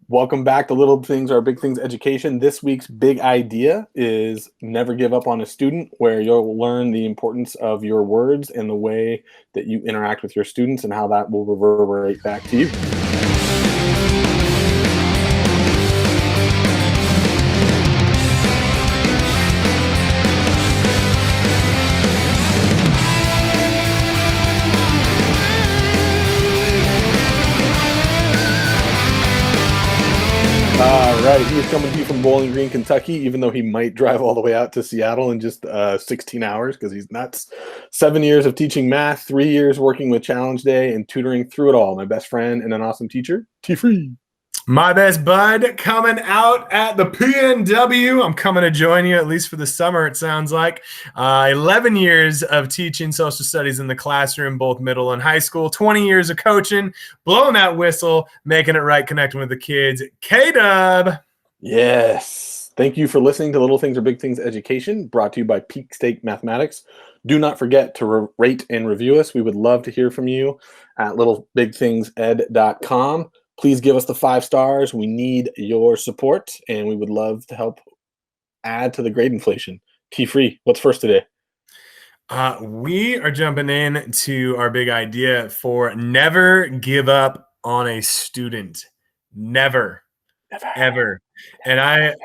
Welcome back to Little Things Are Big Things Education. This week's big idea is never give up on a student, where you'll learn the importance of your words and the way that you interact with your students and how that will reverberate back to you. All right, he is coming to you from Bowling Green, Kentucky, even though he might drive all the way out to Seattle in just 16 hours because he's nuts. 7 years of teaching math, 3 years working with Challenge Day and tutoring through it all. My best friend and an awesome teacher, T Free. My best bud coming out at the PNW. I'm coming to join you, at least for the summer, it sounds like. 11 years of teaching social studies in the classroom, both middle and high school. 20 years of coaching, blowing that whistle, making it right, connecting with the kids. K-Dub. Yes. Thank you for listening to Little Things Are Big Things Education, brought to you by Peak State Mathematics. Do not forget to rate and review us. We would love to hear from you at littlebigthingsed.com. Please give us the 5 stars. We need your support, and we would love to help add to the grade inflation. T-Free, what's first today? We are jumping in to our big idea for never give up on a student. Never. Ever. And I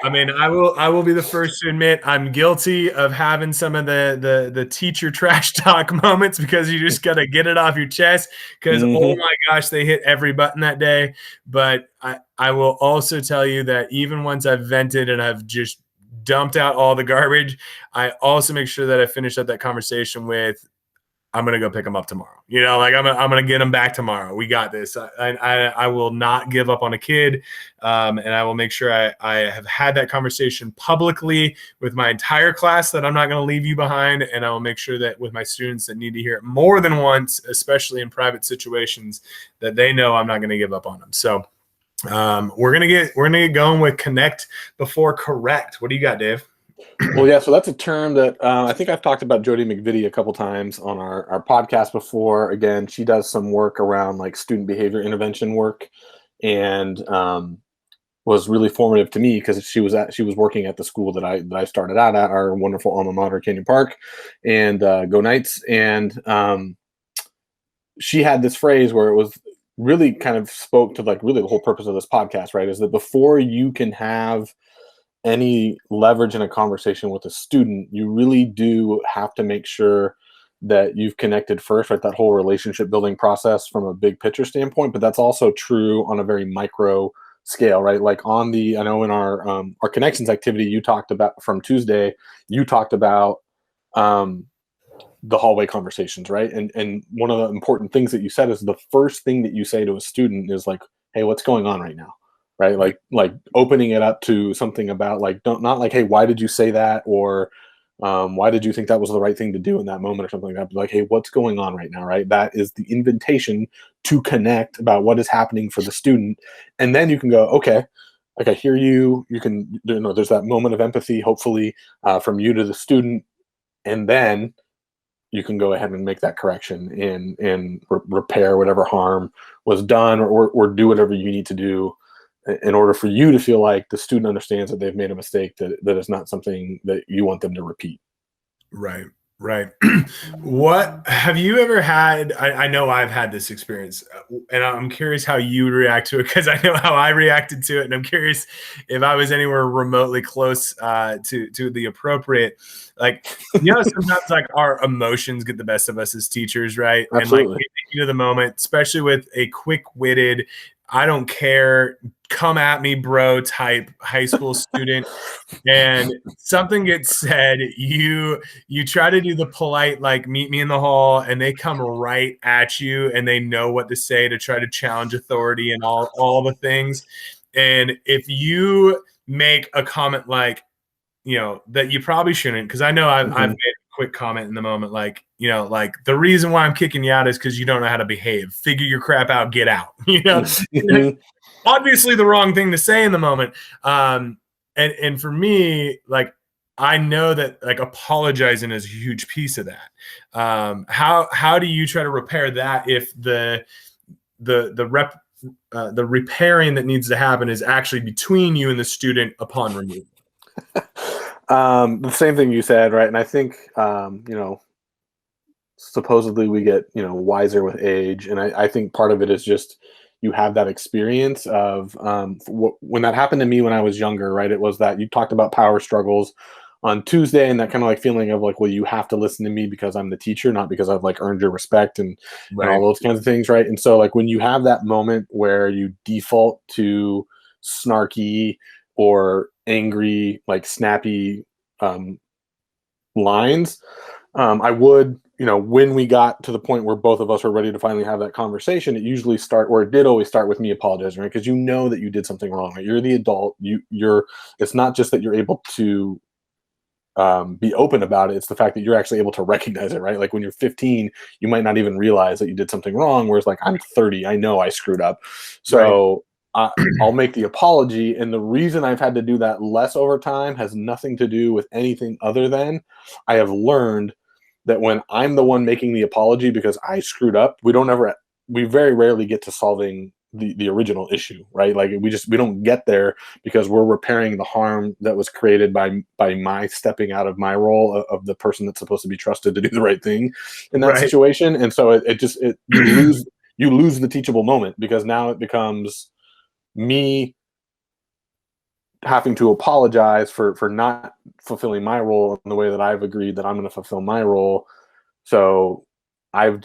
will be the first to admit I'm guilty of having some of the teacher trash talk moments, because you just got to get it off your chest, because oh my gosh, they hit every button that day. But I will also tell you that even once I've vented and I've just dumped out all the garbage, I also make sure that I finish up that conversation with, I'm going to go pick them up tomorrow. I'm going to get them back tomorrow. We got this. I will not give up on a kid. And I will make sure I have had that conversation publicly with my entire class, that I'm not going to leave you behind. And I will make sure that with my students that need to hear it more than once, especially in private situations, that they know I'm not going to give up on them. So we're going to get going with connect before correct. What do you got, Dave? Well, yeah, so that's a term that I think I've talked about Jody McVitie a couple times on our podcast before. Again, she does some work around like student behavior intervention work, and was really formative to me because she was working at the school that I started out at, our wonderful alma mater, Canyon Park, and Go Knights. And she had this phrase where it was really kind of spoke to like really the whole purpose of this podcast, right? Is that before you can have any leverage in a conversation with a student, you really do have to make sure that you've connected first, right? That whole relationship building process from a big picture standpoint, but that's also true on a very micro scale, right? Like I know in our connections activity, you talked about from Tuesday, you talked about the hallway conversations, right? And one of the important things that you said is the first thing that you say to a student is like, hey, what's going on right now? Right? Like opening it up to something about like, not like, hey, why did you say that? Or why did you think that was the right thing to do in that moment or something like that? But like, hey, what's going on right now? Right? That is the invitation to connect about what is happening for the student. And then you can go, okay, like I hear you. You can, there's that moment of empathy, hopefully from you to the student. And then you can go ahead and make that correction and repair whatever harm was done, or do whatever you need to do in order for you to feel like the student understands that they've made a mistake, that is not something that you want them to repeat. Right. What have you ever had? I know I've had this experience, and I'm curious how you would react to it, because I know how I reacted to it, and I'm curious if I was anywhere remotely close to the appropriate. Like, sometimes like our emotions get the best of us as teachers, right? Absolutely. And like we take the moment, especially with a quick-witted, I don't care, come at me, bro type high school student, and something gets said, you try to do the polite, like, meet me in the hall, and they come right at you, and they know what to say to try to challenge authority and all the things. And if you make a comment like, that you probably shouldn't, because I know I've made a quick comment in the moment, like, like, the reason why I'm kicking you out is because you don't know how to behave. Figure your crap out, get out. Obviously the wrong thing to say in the moment. And for me, like, I know that like apologizing is a huge piece of that. How do you try to repair that if the the repairing that needs to happen is actually between you and the student upon removal. The same thing you said, right? And I think, supposedly we get, wiser with age. And I think part of it is just you have that experience of when that happened to me when I was younger, right? It was that you talked about power struggles on Tuesday and that kind of like feeling of like, well, you have to listen to me because I'm the teacher, not because I've like earned your respect and all Right. those kinds of things, right? And so like when you have that moment where you default to snarky or angry, like snappy lines, I would, when we got to the point where both of us were ready to finally have that conversation, it did always start with me apologizing, right? Because you know that you did something wrong, right? You're the adult. It's not just that you're able to be open about it. It's the fact that you're actually able to recognize it, right? Like when you're 15, you might not even realize that you did something wrong. Whereas like I'm 30, I know I screwed up. Right. So I'll make the apology. And the reason I've had to do that less over time has nothing to do with anything other than I have learned that when I'm the one making the apology because I screwed up, we very rarely get to solving the original issue, right? Like we don't get there because we're repairing the harm that was created by my stepping out of my role of the person that's supposed to be trusted to do the right thing in that Right. situation. And so you lose the teachable moment because now it becomes me having to apologize for not fulfilling my role in the way that I've agreed that I'm going to fulfill my role. So I've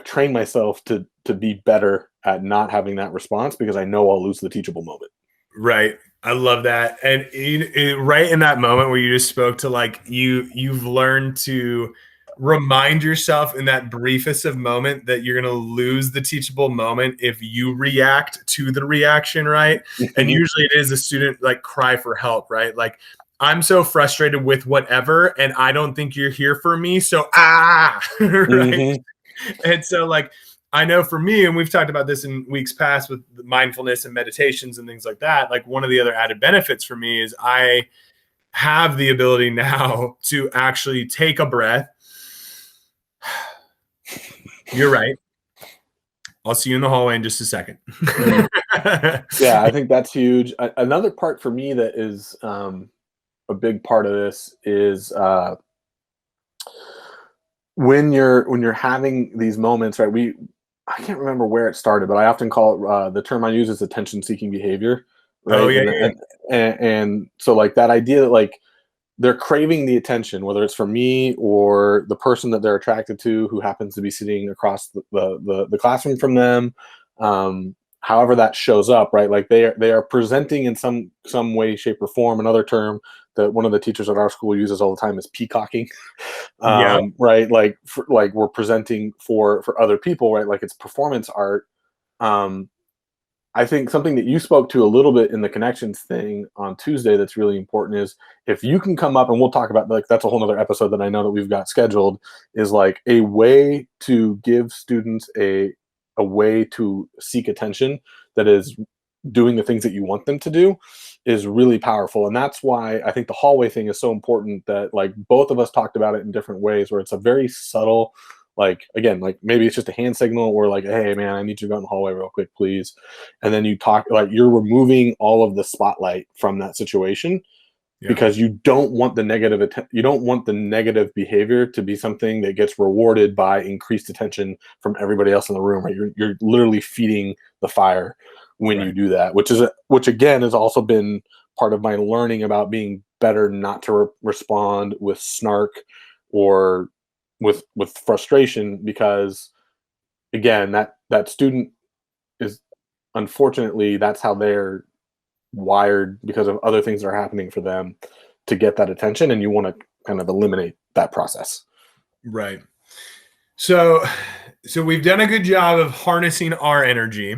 trained myself to be better at not having that response because I know I'll lose the teachable moment. Right. I love that. And right in that moment where you just spoke to like you've learned to remind yourself in that briefest of moment that you're going to lose the teachable moment if you react to the reaction, right? And usually it is a student like cry for help, right? Like I'm so frustrated with whatever and I don't think you're here for me, so right? Mm-hmm. And so like I know for me, and we've talked about this in weeks past with mindfulness and meditations and things like that, like one of the other added benefits for me is I have the ability now to actually take a breath. You're right. I'll see you in the hallway in just a second. Yeah, I think that's huge. Another part for me that is a big part of this is when you're having these moments, right? I can't remember where it started, but I often call it the term I use is attention-seeking behavior, Oh right? yeah, And, yeah, yeah. and so like that idea that like they're craving the attention, whether it's from me or the person that they're attracted to, who happens to be sitting across the classroom from them. However that shows up, right? Like they are presenting in some way, shape, or form. Another term that one of the teachers at our school uses all the time is peacocking. Yep. Right? Like we're presenting for other people, right? Like it's performance art. Um, I think something that you spoke to a little bit in the connections thing on Tuesday that's really important is if you can come up, and we'll talk about like that's a whole nother episode that I know that we've got scheduled, is like a way to give students a way to seek attention that is doing the things that you want them to do is really powerful. And that's why I think the hallway thing is so important, that like both of us talked about it in different ways where it's a very subtle, like again, like maybe it's just a hand signal or like, hey man, I need you to go in the hallway real quick, please. And then you talk like you're removing all of the spotlight from that situation Yeah. because you don't want you don't want the negative behavior to be something that gets rewarded by increased attention from everybody else in the room, right? You're literally feeding the fire when you Right. do that, which again has also been part of my learning about being better not to respond with snark or with frustration, because again that student is, unfortunately, that's how they're wired because of other things that are happening for them to get that attention, and you want to kind of eliminate that process. Right. So so we've done a good job of harnessing our energy.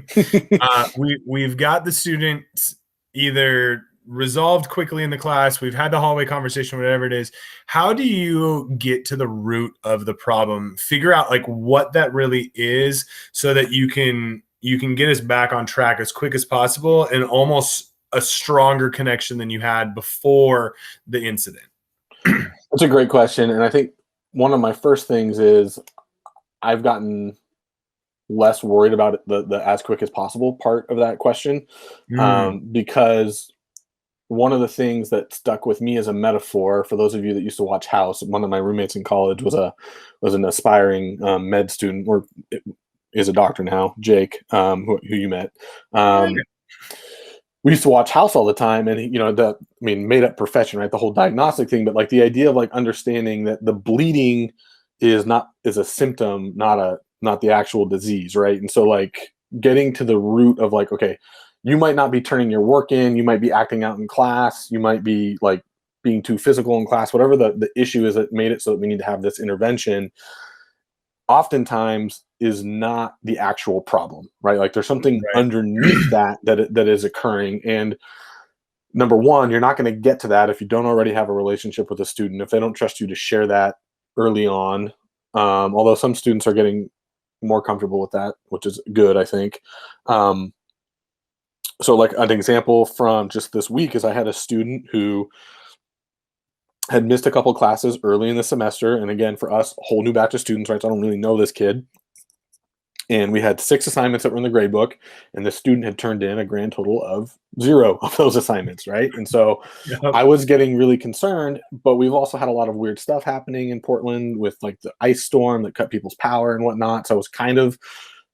We've got the students either resolved quickly in the class. We've had the hallway conversation, whatever it is. How do you get to the root of the problem? Figure out like what that really is, so that you can get us back on track as quick as possible and almost a stronger connection than you had before the incident. That's a great question, and I think one of my first things is I've gotten less worried about the as quick as possible part of that question, Mm. because one of the things that stuck with me as a metaphor, for those of you that used to watch House, one of my roommates in college was an aspiring med student, or is a doctor now, Jake, who you met. Oh, yeah. We used to watch House all the time, and made up profession, right? The whole diagnostic thing, but like the idea of like understanding that the bleeding is a symptom, not the actual disease, right? And so like getting to the root of like, okay, you might not be turning your work in, you might be acting out in class, you might be like being too physical in class, whatever the issue is that made it so that we need to have this intervention, oftentimes is not the actual problem, right? Like there's something Right. underneath that is occurring. And number one, you're not going to get to that if you don't already have a relationship with a student, if they don't trust you to share that early on. Although some students are getting more comfortable with that, which is good, I think. So like an example from just this week is I had a student who had missed a couple classes early in the semester. And again, for us, a whole new batch of students, right? So I don't really know this kid. And we had 6 assignments that were in the grade book, and the student had turned in a grand total of 0 of those assignments, right? And so Yep. I was getting really concerned, but we've also had a lot of weird stuff happening in Portland with like the ice storm that cut people's power and whatnot. So I was kind of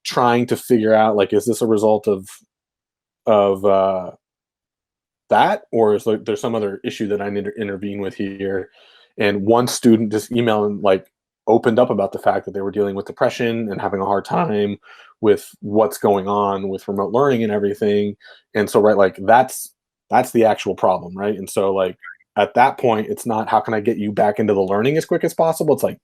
trying to figure out, like, is this a result of that, or is like there's some other issue that I need to intervene with here? And one student just emailed and like opened up about the fact that they were dealing with depression and having a hard time with what's going on with remote learning and everything. And so, right, like that's the actual problem, right? And so like at that point, it's not how can I get you back into the learning as quick as possible. It's like,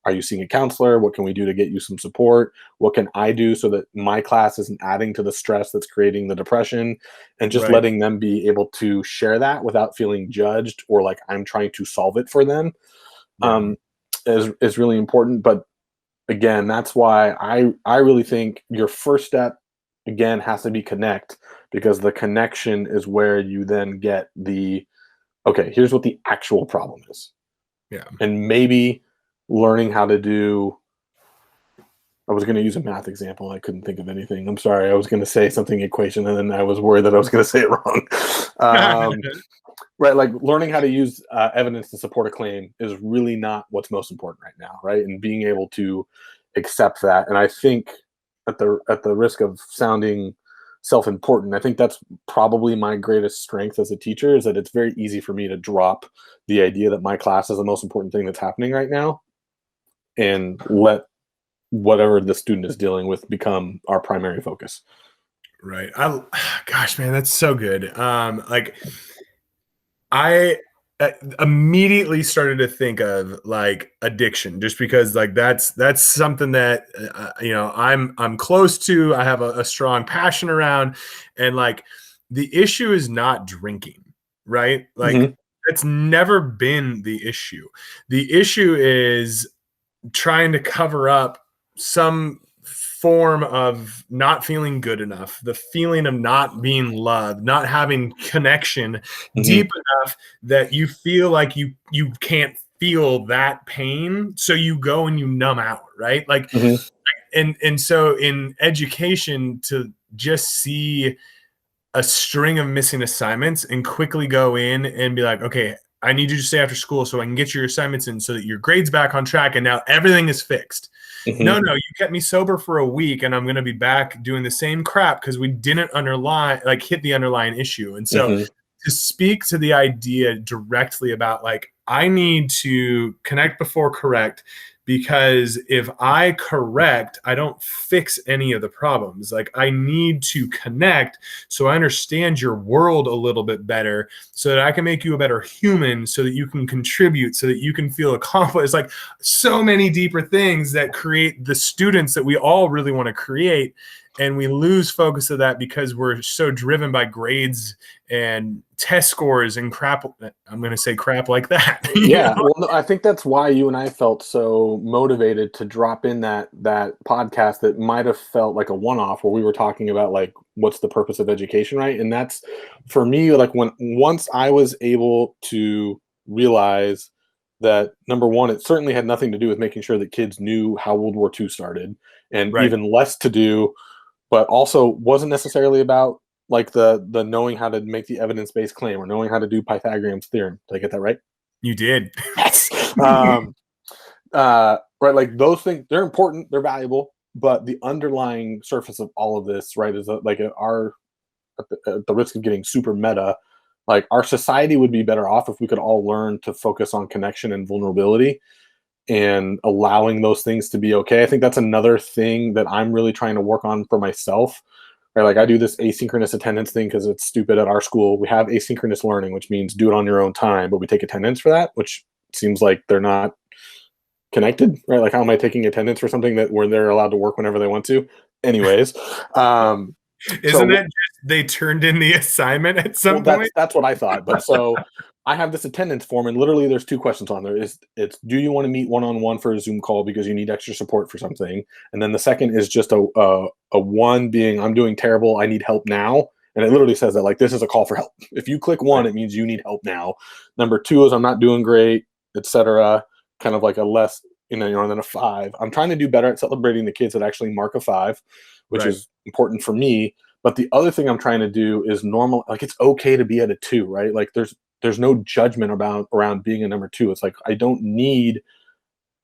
are you seeing a counselor? What can we do to get you some support? What can I do so that my class isn't adding to the stress that's creating the depression? And just Right. letting them be able to share that without feeling judged or like I'm trying to solve it for them, Yeah. is really important. But again, that's why I really think your first step again has to be connect, because the connection is where you then get the, okay, here's what the actual problem is. Yeah. And maybe learning how to do, I was going to use a math example. I couldn't think of anything. I'm sorry. I was going to say something equation, and then I was worried that I was going to say it wrong. Right. Like learning how to use evidence to support a claim is really not what's most important right now. Right. And being able to accept that. And I think at the risk of sounding self-important, I think that's probably my greatest strength as a teacher, is that it's very easy for me to drop the idea that my class is the most important thing that's happening right now and let whatever the student is dealing with become our primary focus. Right. Gosh, man, that's so good. Like I immediately started to think of like addiction, just because like that's something that I'm close to. I have a strong passion around, and like the issue is not drinking, right? Like Mm-hmm. that's never been the issue. The issue is trying to cover up some form of not feeling good enough, the feeling of not being loved, not having connection Mm-hmm. deep enough that you feel like you can't feel that pain, so you go and you numb out, right? Like Mm-hmm. and so in education, to just see a string of missing assignments and quickly go in and be like, okay, I need you to stay after school so I can get your assignments in so that your grade's back on track and now everything is fixed. Mm-hmm. No, you kept me sober for a week and I'm going to be back doing the same crap because we didn't hit the underlying issue. And so Mm-hmm. to speak to the idea directly about like, I need to connect before correct, because if I correct, I don't fix any of the problems. Like I need to connect so I understand your world a little bit better, so that I can make you a better human, so that you can contribute, so that you can feel accomplished. It's like so many deeper things that create the students that we all really want to create. And we lose focus of that because we're so driven by grades and test scores and crap. I'm going to say crap like that. Yeah, well, no, I think that's why you and I felt so motivated to drop in that podcast that might have felt like a one-off, where we were talking about like what's the purpose of education, right? And that's, for me, like once I was able to realize that number one, it certainly had nothing to do with making sure that kids knew how World War II started, and Right. even less to do, but also wasn't necessarily about like the knowing how to make the evidence-based claim or knowing how to do Pythagorean's theorem. Did I get that right? You did. Yes. Right, like those things, they're important, they're valuable, but the underlying surface of all of this, right, is that like our at the risk of getting super meta, like our society would be better off if we could all learn to focus on connection and vulnerability and allowing those things to be okay. I think that's another thing that I'm really trying to work on for myself. Right, like I do this asynchronous attendance thing because it's stupid at our school. We have asynchronous learning, which means do it on your own time, but we take attendance for that, which seems like they're not connected, right? Like, how am I taking attendance for something that where they're allowed to work whenever they want to? Anyways, Isn't so that just they turned in the assignment at well, some point? that's what I thought. But so I have this attendance form, and literally there's two questions on there. It's do you want to meet one on one for a Zoom call because you need extra support for something, and then the second is just a one being I'm doing terrible, I need help now. And it literally says that like this is a call for help. If you click one, it means you need help now. Number two is I'm not doing great, etc. Kind of like a less, than a five. I'm trying to do better at celebrating the kids that actually mark a five, which Right. is important for me. But the other thing I'm trying to do is normal, like it's okay to be at a two, right? Like there's no judgment about around being a number two. It's like I don't need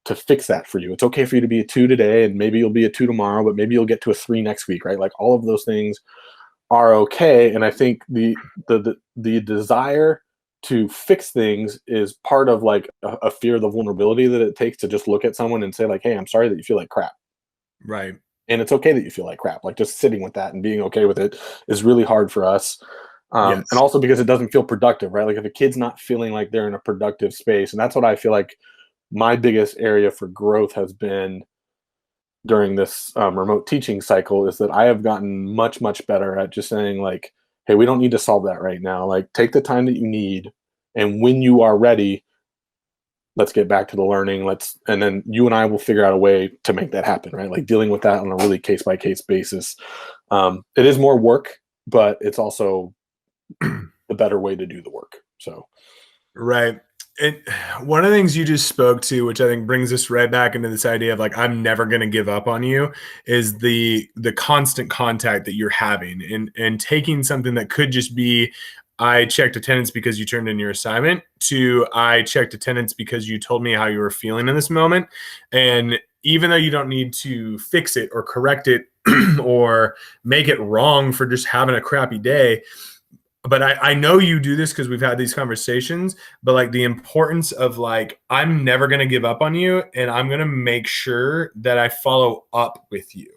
to fix that for you. It's okay for you to be a two today, and maybe you'll be a two tomorrow, but maybe you'll get to a three next week, right? Like all of those things are okay. And I think the desire to fix things is part of like a fear of the vulnerability that it takes to just look at someone and say like, hey, I'm sorry that you feel like crap. Right. And it's okay that you feel like crap. Like just sitting with that and being okay with it is really hard for us. And Yes. also because it doesn't feel productive, right? Like if a kid's not feeling like they're in a productive space, and that's what I feel like my biggest area for growth has been during this remote teaching cycle, is that I have gotten much, much better at just saying like, hey, we don't need to solve that right now. Like take the time that you need. And when you are ready, let's get back to the learning. And then you and I will figure out a way to make that happen, right? Like dealing with that on a really case by case basis. It is more work, but it's also the better way to do the work. So, Right. One of the things you just spoke to, which I think brings us right back into this idea of like I'm never going to give up on you, is the constant contact that you're having, and taking something that could just be I checked attendance because you turned in your assignment to I checked attendance because you told me how you were feeling in this moment. And even though you don't need to fix it or correct it or make it wrong for just having a crappy day, but I know you do this because we've had these conversations, but like the importance of like, I'm never going to give up on you, and I'm going to make sure that I follow up with you.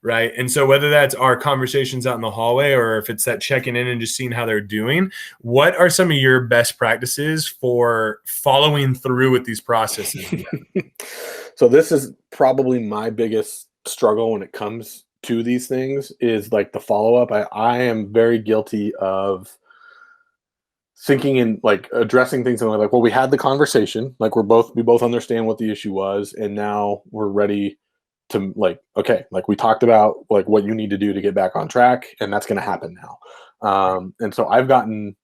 Right. And so whether that's our conversations out in the hallway or if it's that checking in and just seeing how they're doing, what are some of your best practices for following through with these processes? so this is probably my biggest struggle when it comes to these things is like the follow up. I am very guilty of thinking and like addressing things and like, well, we had the conversation, like we both understand what the issue was, and now we're ready to like, okay, like we talked about like what you need to do to get back on track, and that's going to happen now. And so I've gotten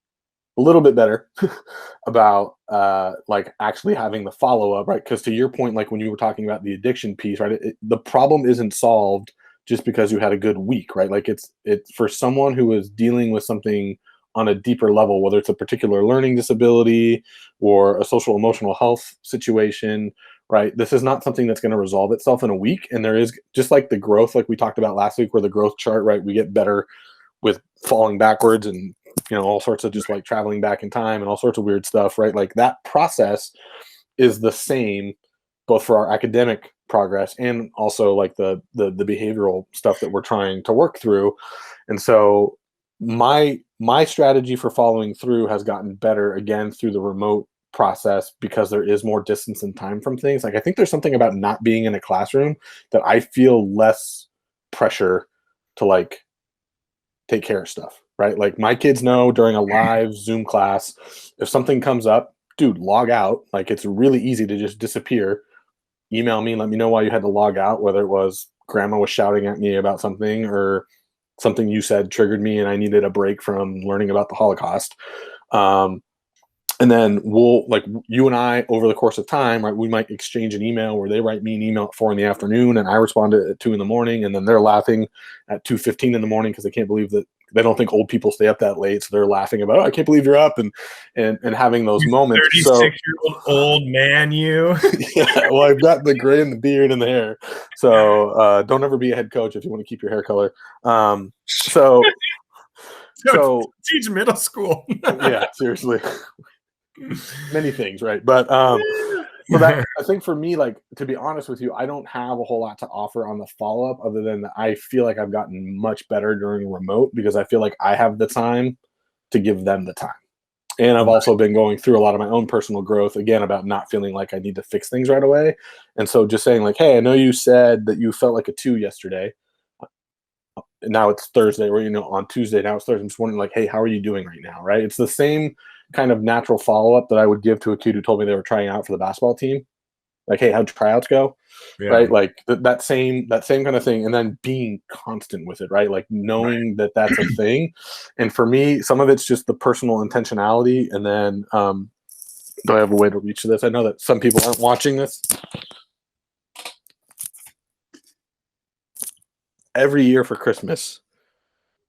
a little bit better about like actually having the follow up, right? Because to your point, like when you were talking about the addiction piece, right, the problem isn't solved just because you had a good week, right? Like it's for someone who is dealing with something on a deeper level, whether it's a particular learning disability or a social emotional health situation, right? This is not something that's going to resolve itself in a week. And there is just like the growth, like we talked about last week, where the growth chart, right? We get better with falling backwards and all sorts of just like traveling back in time and all sorts of weird stuff, right? Like that process is the same both for our academic progress and also like the behavioral stuff that we're trying to work through. And so my strategy for following through has gotten better again through the remote process because there is more distance and time from things. Like I think there's something about not being in a classroom that I feel less pressure to like take care of stuff, right? Like my kids know during a live Zoom class, if something comes up, dude, log out. Like it's really easy to just disappear. Email me, let me know why you had to log out, whether it was grandma was shouting at me about something or something you said triggered me and I needed a break from learning about the Holocaust. And then we'll like you and I over the course of time, right? We might exchange an email where they write me an email at 4 in the afternoon and I respond at 2 in the morning, and then they're laughing at 2:15 in the morning because they can't believe that they don't think old people stay up that late. So they're laughing about, oh, I can't believe you're up, and having those You moments. So 36-year-old old man, you. yeah, well, I've got the gray and the beard and the hair. So don't ever be a head coach if you want to keep your hair color. So so Teach middle school. yeah, seriously. Many things, right? But so that I think for me, like to be honest with you, I don't have a whole lot to offer on the follow up other than that I feel like I've gotten much better during remote because I feel like I have the time to give them the time. And I've also been going through a lot of my own personal growth again about not feeling like I need to fix things right away. And so just saying like, hey, I know you said that you felt like a 2 yesterday. And now it's Thursday, or on Tuesday, now it's Thursday. I'm just wondering like, hey, how are you doing right now? Right. It's the same kind of natural follow-up that I would give to a kid who told me they were trying out for the basketball team. Like, hey, how'd tryouts go? Yeah. Right. Like that same kind of thing. And then being constant with it, right? Like knowing that that's a thing. And for me, some of it's just the personal intentionality. And then do I have a way to reach this? I know that some people aren't watching this. Every year for Christmas,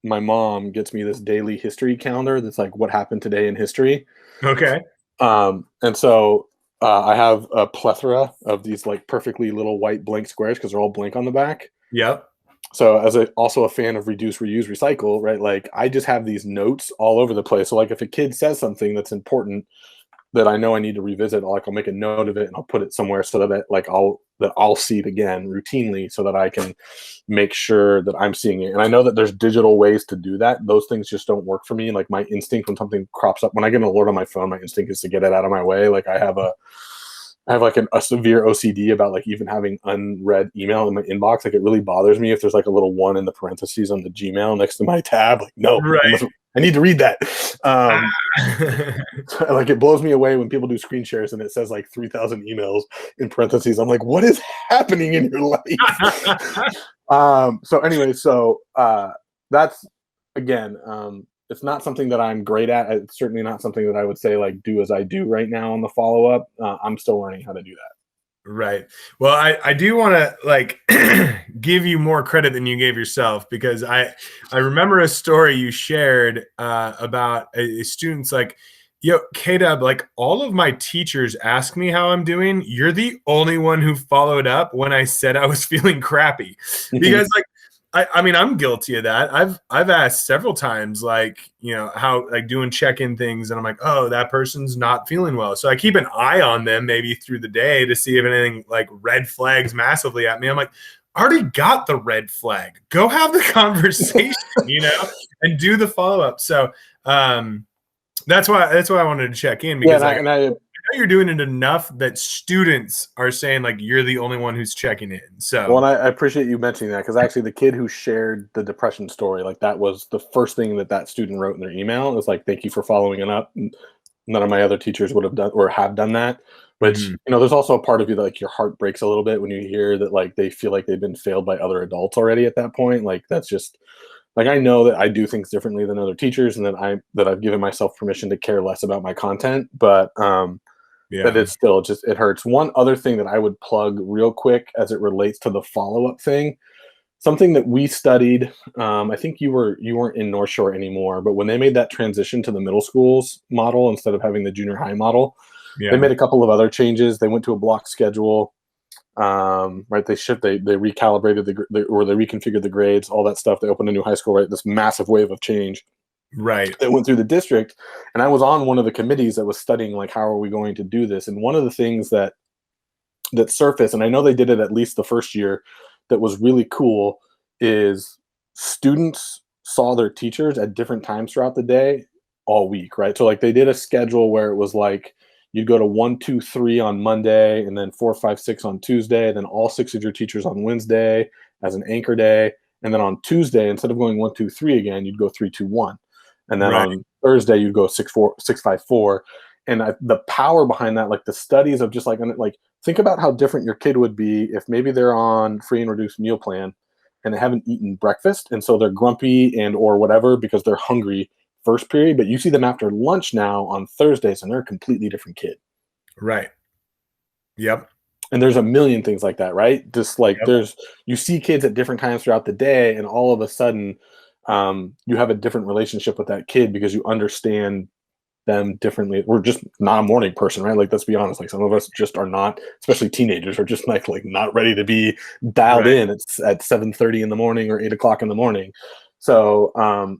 my mom gets me this daily history calendar that's like what happened today in history. Okay. And so I have a plethora of these like perfectly little white blank squares because they're all blank on the back. Yep. So as also a fan of reduce, reuse, recycle, right? Like I just have these notes all over the place. So like if a kid says something that's important that I know I need to revisit, I'll make a note of it and I'll put it somewhere so that I'll see it again routinely so that I can make sure that I'm seeing it. And I know that there's digital ways to do that. Those things just don't work for me. Like my instinct when something crops up, when I get an alert on my phone, my instinct is to get it out of my way. Like I have like a severe OCD about like even having unread email in my inbox. Like it really bothers me if there's like a little 1 in the parentheses on the Gmail next to my tab. Like, no, right. I need to read that. Like it blows me away when people do screen shares and it says like 3,000 emails in parentheses. I'm like, what is happening in your life? So anyway, that's again, it's not something that I'm great at. It's certainly not something that I would say like do as I do right now on the follow up. I'm still learning how to do that. Right. Well, I do want to like give you more credit than you gave yourself because I remember a story you shared about a student's like, yo, K-Dub, like all of my teachers ask me how I'm doing. You're the only one who followed up when I said I was feeling crappy because like, I mean, I'm guilty of that. I've asked several times, like, how like doing check-in things. And I'm like, oh, that person's not feeling well. So I keep an eye on them maybe through the day to see if anything like red flags massively at me. I'm like, I already got the red flag. Go have the conversation, and do the follow-up. So that's why I wanted to check in because I know you're doing it enough that students are saying like you're the only one who's checking in. So well, and I appreciate you mentioning that because actually the kid who shared the depression story, like that was the first thing that student wrote in their email. It was like, thank you for following it up. None of my other teachers would have done or have done that, which, there's also a part of you that like your heart breaks a little bit when you hear that like they feel like they've been failed by other adults already at that point. Like that's just like, I know that I do things differently than other teachers and that I've given myself permission to care less about my content, but but it's still it hurts. One other thing that I would plug real quick as it relates to the follow-up thing, something that we studied, I think you weren't in North Shore anymore, but when they made that transition to the middle schools model instead of having the junior high model, they made a couple of other changes. They went to a block schedule, right? They recalibrated they reconfigured the grades, all that stuff. They opened a new high school, right? This massive wave of change. Right. That went through the district. And I was on one of the committees that was studying like, how are we going to do this? And one of the things that surfaced, and I know they did it at least the first year, that was really cool is students saw their teachers at different times throughout the day all week, right? So like they did a schedule where it was like, you'd go to 1, 2, 3 on Monday and then 4, 5, 6 on Tuesday, and then all 6 of your teachers on Wednesday as an anchor day. And then on Tuesday, instead of going 1, 2, 3 again, you'd go 3, 2, 1. And then on Thursday, you'd go 6, 4, 6, 5, 4. And the power behind that, like the studies of just like think about how different your kid would be if maybe they're on free and reduced meal plan and they haven't eaten breakfast. And so they're grumpy and or whatever because they're hungry first period, but you see them after lunch now on Thursdays, and they're a completely different kid. Right. Yep. And there's a million things like that, right? Just like Yep. you see kids at different times throughout the day, and all of a sudden, you have a different relationship with that kid because you understand them differently. We're just not a morning person, right? Like, let's be honest. Like, some of us just are not, especially teenagers, are just like not ready to be dialed Right. in. It's at 7:30 in the morning or 8 o'clock in the morning. So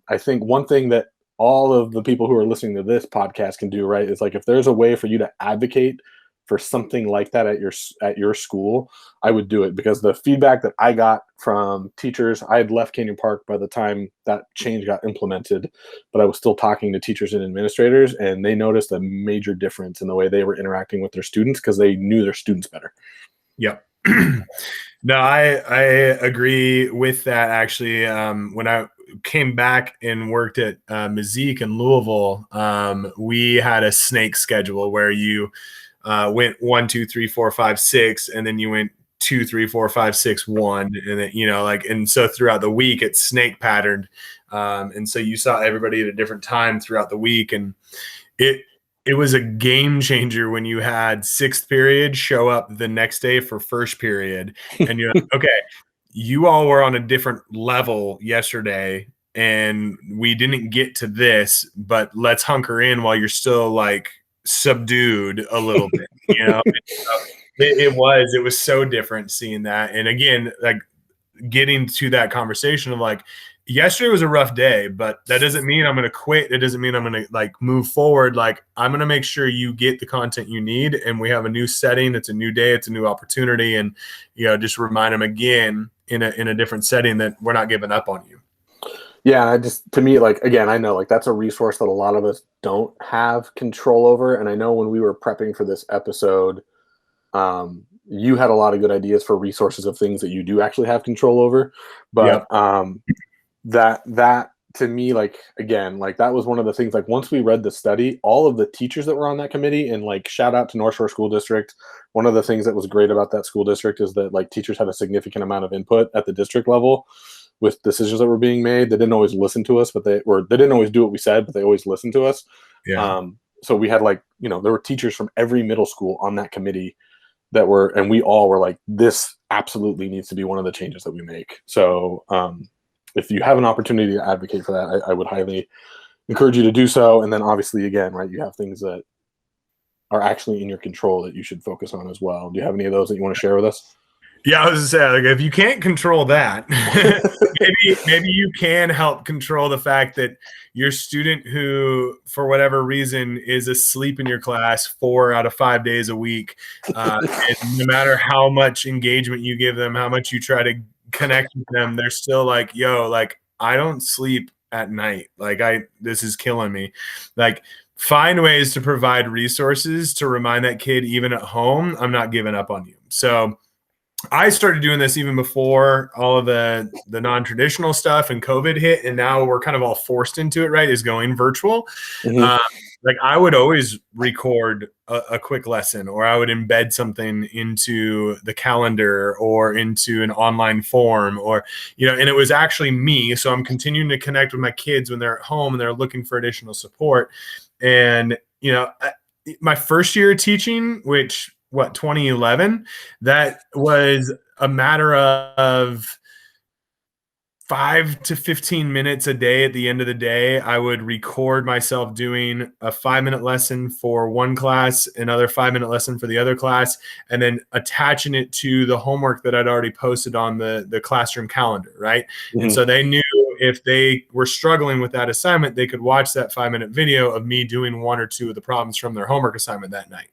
I think one thing that all of the people who are listening to this podcast can do, right, is like, if there's a way for you to advocate for something like that at your school, I would do it, because the feedback that I got from teachers, I had left Canyon Park by the time that change got implemented, but I was still talking to teachers and administrators, and they noticed a major difference in the way they were interacting with their students because they knew their students better. Yep. No, I agree with that. Actually, when I came back and worked at Mazik in Louisville, we had a snake schedule where you went 1, 2, 3, 4, 5, 6, and then you went 2, 3, 4, 5, 6, 1, and then, and so throughout the week it's snake patterned, and so you saw everybody at a different time throughout the week, and it was a game changer when you had sixth period show up the next day for first period, and you're like, okay, you all were on a different level yesterday, and we didn't get to this, but let's hunker in while you're still like subdued a little bit, it was so different seeing that. And again, like, getting to that conversation of like, yesterday was a rough day, but that doesn't mean I'm going to quit. It doesn't mean I'm going to like move forward. Like, I'm going to make sure you get the content you need, and we have a new setting. It's a new day. It's a new opportunity. And, just remind them again in a different setting that we're not giving up on you. Yeah, to me, like, again, I know, like, that's a resource that a lot of us don't have control over. And I know when we were prepping for this episode, you had a lot of good ideas for resources of things that you do actually have control over. But that to me, like, again, like, that was one of the things, like, once we read the study, all of the teachers that were on that committee, and like, shout out to North Shore School District. One of the things that was great about that school district is that, like, teachers had a significant amount of input at the district level with decisions that were being made. They didn't always listen to us, but they didn't always do what we said, but they always listened to us. Yeah. So we had, like, there were teachers from every middle school on that committee and we all were like, this absolutely needs to be one of the changes that we make. So if you have an opportunity to advocate for that, I would highly encourage you to do so. And then obviously, again, right, you have things that are actually in your control that you should focus on as well. Do you have any of those that you want to share with us? Yeah, I was just saying, like, if you can't control that, maybe you can help control the fact that your student who, for whatever reason, is asleep in your class 4 out of 5 days a week, and no matter how much engagement you give them, how much you try to connect with them, they're still like, yo, like, I don't sleep at night. Like, this is killing me. Like, find ways to provide resources to remind that kid, even at home, I'm not giving up on you. So I started doing this even before all of the non-traditional stuff and COVID hit, and now we're kind of all forced into it, right, is going virtual. Mm-hmm. Like, I would always record a quick lesson, or I would embed something into the calendar or into an online form, or, and it was actually me. So I'm continuing to connect with my kids when they're at home and they're looking for additional support. And, my first year of teaching, which 2011, that was a matter of 5 to 15 minutes a day. At the end of the day, I would record myself doing a 5-minute lesson for one class, another 5-minute lesson for the other class, and then attaching it to the homework that I'd already posted on the classroom calendar, right? Mm-hmm. And so they knew if they were struggling with that assignment, they could watch that 5-minute video of me doing 1 or 2 of the problems from their homework assignment that night.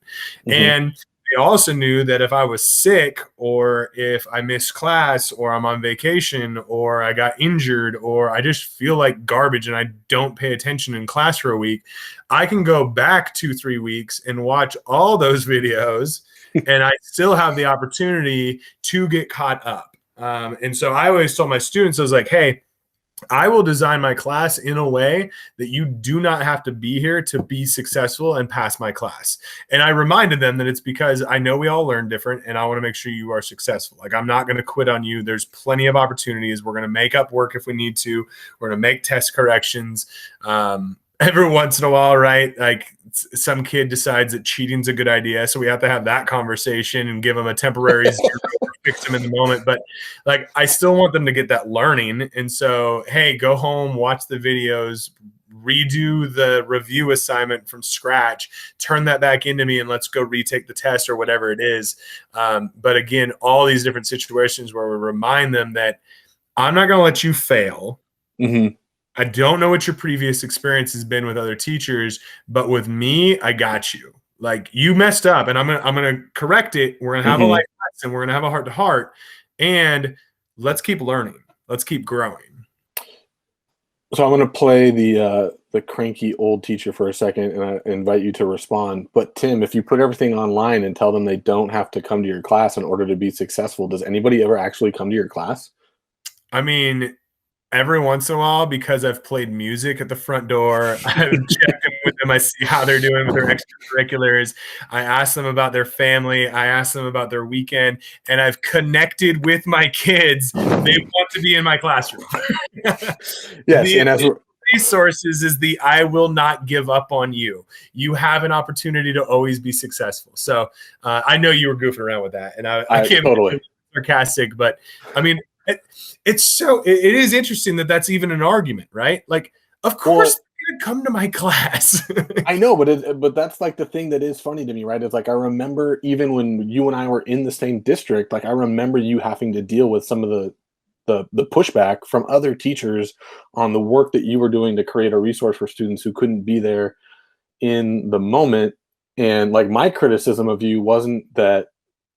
Mm-hmm. And they also knew that if I was sick, or if I missed class, or I'm on vacation, or I got injured, or I just feel like garbage and I don't pay attention in class for a week, I can go back 2-3 weeks and watch all those videos and I still have the opportunity to get caught up. And so I always told my students, I was like, hey, I will design my class in a way that you do not have to be here to be successful and pass my class. And I reminded them that it's because I know we all learn different, and I want to make sure you are successful. Like, I'm not going to quit on you. There's plenty of opportunities. We're going to make up work if we need to. We're going to make test corrections. every once in a while, right? Like some kid decides that cheating's a good idea. So we have to have that conversation and give them a temporary zero or fix them in the moment. But like, I still want them to get that learning. And so, hey, go home, watch the videos, redo the review assignment from scratch, turn that back into me, and let's go retake the test or whatever it is. But again, all these different situations where we remind them that I'm not going to let you fail. Mm-hmm. I don't know what your previous experience has been with other teachers, but with me, I got you. Like, you messed up, and I'm gonna correct it. We're gonna have a life lesson. We're gonna have a heart to heart, and let's keep learning. Let's keep growing. So I'm going to play the cranky old teacher for a second, and I invite you to respond. But Tim, if you put everything online and tell them they don't have to come to your class in order to be successful, does anybody ever actually come to your class? I mean, every once in a while, because I've played music at the front door, I've checked in with them. I see how they're doing with their extracurriculars. I ask them about their family. I ask them about their weekend, and I've connected with my kids. They want to be in my classroom. Yes, and as resources is the I will not give up on you. You have an opportunity to always be successful. So I know you were goofing around with that, and I can't totally be sarcastic, but I mean, it is interesting that that's even an argument, right? Like, of course they're gonna come to my class. I know, but that's like the thing that is funny to me, right? It's like I remember even when you and I were in the same district, like I remember you having to deal with some of the pushback from other teachers on the work that you were doing to create a resource for students who couldn't be there in the moment. And like my criticism of you wasn't that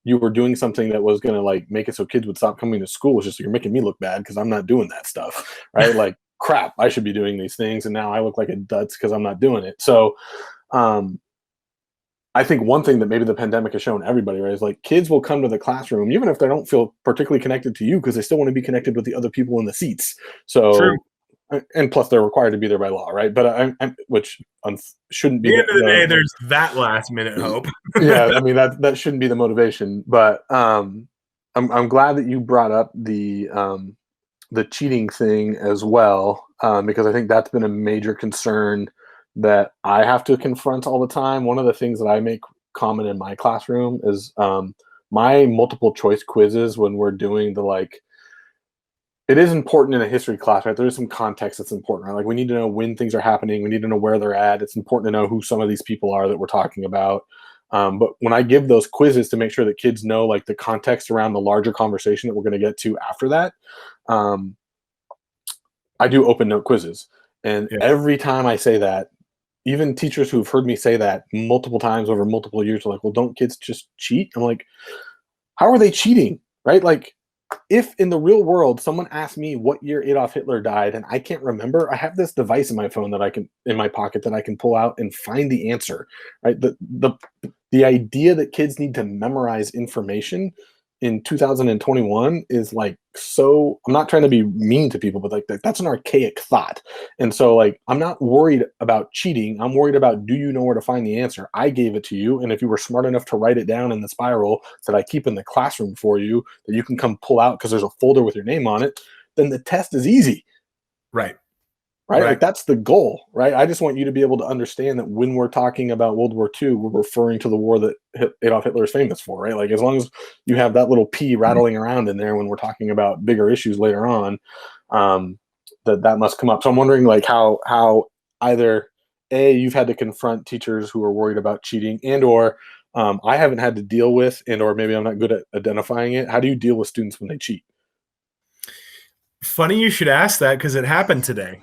you were doing something that was going to like make it so kids would stop coming to school. It's just you're making me look bad because I'm not doing that stuff, right? Like, crap, I should be doing these things, and now I look like a dutz because I'm not doing it. So I think one thing that maybe the pandemic has shown everybody, right, is like kids will come to the classroom even if they don't feel particularly connected to you because they still want to be connected with the other people in the seats. So True. And plus they're required to be there by law, right? But which shouldn't be. At the end of the day, there's that last minute hope. Yeah, I mean that shouldn't be the motivation. But I'm glad that you brought up the cheating thing as well, because I think that's been a major concern that I have to confront all the time. One of the things that I make common in my classroom is my multiple choice quizzes when we're doing the like. It is important in a history class, right? There is some context that's important, right? Like we need to know when things are happening. We need to know where they're at. It's important to know who some of these people are that we're talking about. But when I give those quizzes to make sure that kids know like the context around the larger conversation that we're going to get to after that, I do open note quizzes. And every time I say that, even teachers who've heard me say that multiple times over multiple years are like, well, don't kids just cheat? I'm like, how are they cheating, right? Like, if in the real world someone asked me what year Adolf Hitler died and I can't remember, I have this device in my phone that I can in my pocket that I can pull out and find the answer. Right? The idea that kids need to memorize information in 2021 is like so. I'm not trying to be mean to people, but like that's an archaic thought. And so like I'm not worried about cheating. I'm worried about, do you know where to find the answer? I gave it to you, and if you were smart enough to write it down in the spiral that I keep in the classroom for you, that you can come pull out because there's a folder with your name on it, then the test is easy. Right. Like that's the goal, right? I just want you to be able to understand that when we're talking about World War II, we're referring to the war that Adolf Hitler is famous for, right? Like as long as you have that little P rattling around in there when we're talking about bigger issues later on, that must come up. So I'm wondering like how either A, you've had to confront teachers who are worried about cheating, and or I haven't had to deal with, and or maybe I'm not good at identifying it. How do you deal with students when they cheat? Funny you should ask that because it happened today.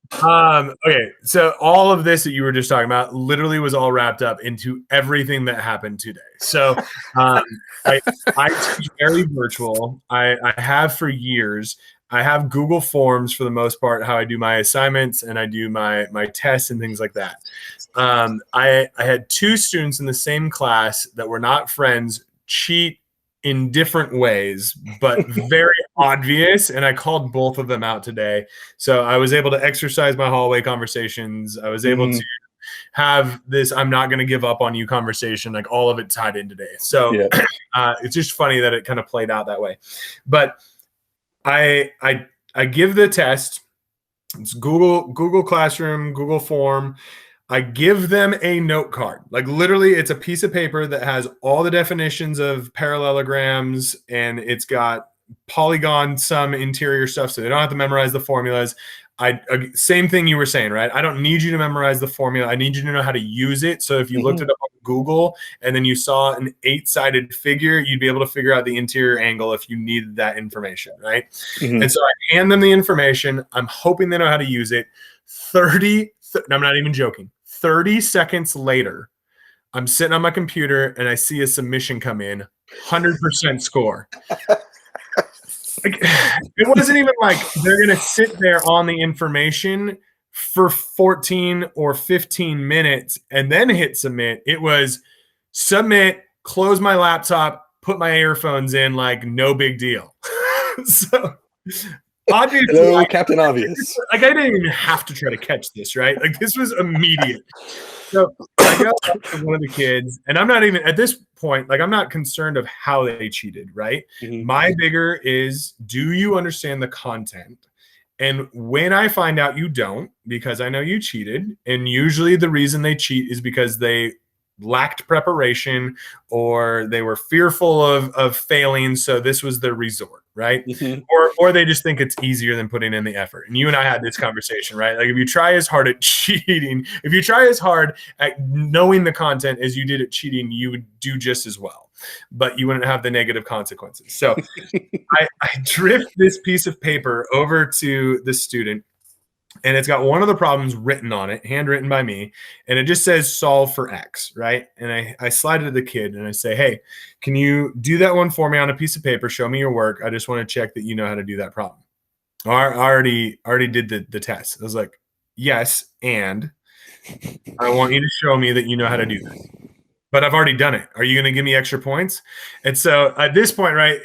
Okay, so all of this that you were just talking about literally was all wrapped up into everything that happened today. So I teach very virtual. I have for years. I have Google Forms for the most part, how I do my assignments and I do my tests and things like that. I had two students in the same class that were not friends cheat in different ways, but very obvious. And I called both of them out today. So I was able to exercise my hallway conversations. I was able to have this I'm not going to give up on you conversation, like all of it tied in today. So it's just funny that it kind of played out that way. But I give the test It's Google Classroom, Google Form. I give them a note card. Like literally, it's a piece of paper that has all the definitions of parallelograms, and it's got polygon some interior stuff, so they don't have to memorize the formulas. Same thing you were saying, right? I don't need you to memorize the formula. I need you to know how to use it. So if you looked it up on Google and then you saw an 8-sided figure, you'd be able to figure out the interior angle if you needed that information, right? And so I hand them the information. I'm hoping they know how to use it. I'm not even joking. 30 seconds later, I'm sitting on my computer and I see a submission come in, 100% score. Like, it wasn't even like they're going to sit there on the information for 14 or 15 minutes and then hit submit. It was submit, close my laptop, put my earphones in, like no big deal. So obviously, hello, Captain Obvious. Like I didn't even have to try to catch this, right? Like this was immediate. So I go up to one of the kids, and I'm not even at this point, like I'm not concerned of how they cheated, right? My bigger is, do you understand the content? And when I find out you don't, because I know you cheated, and usually the reason they cheat is because they lacked preparation or they were fearful of failing, so this was their resort, right? Or they just think it's easier than putting in the effort. And you and I had this conversation, right? Like if you try as hard at cheating, if you try as hard at knowing the content as you did at cheating, you would do just as well, but you wouldn't have the negative consequences. So I drift this piece of paper over to the student, and it's got one of the problems written on it, handwritten by me, and it just says solve for X, right? And I slide it to the kid and I say, hey, can you do that one for me on a piece of paper? Show me your work. I just want to check that you know how to do that problem. I already did the test. I was like, yes, and I want you to show me that you know how to do that. But I've already done it. Are you going to give me extra points? And so at this point, right,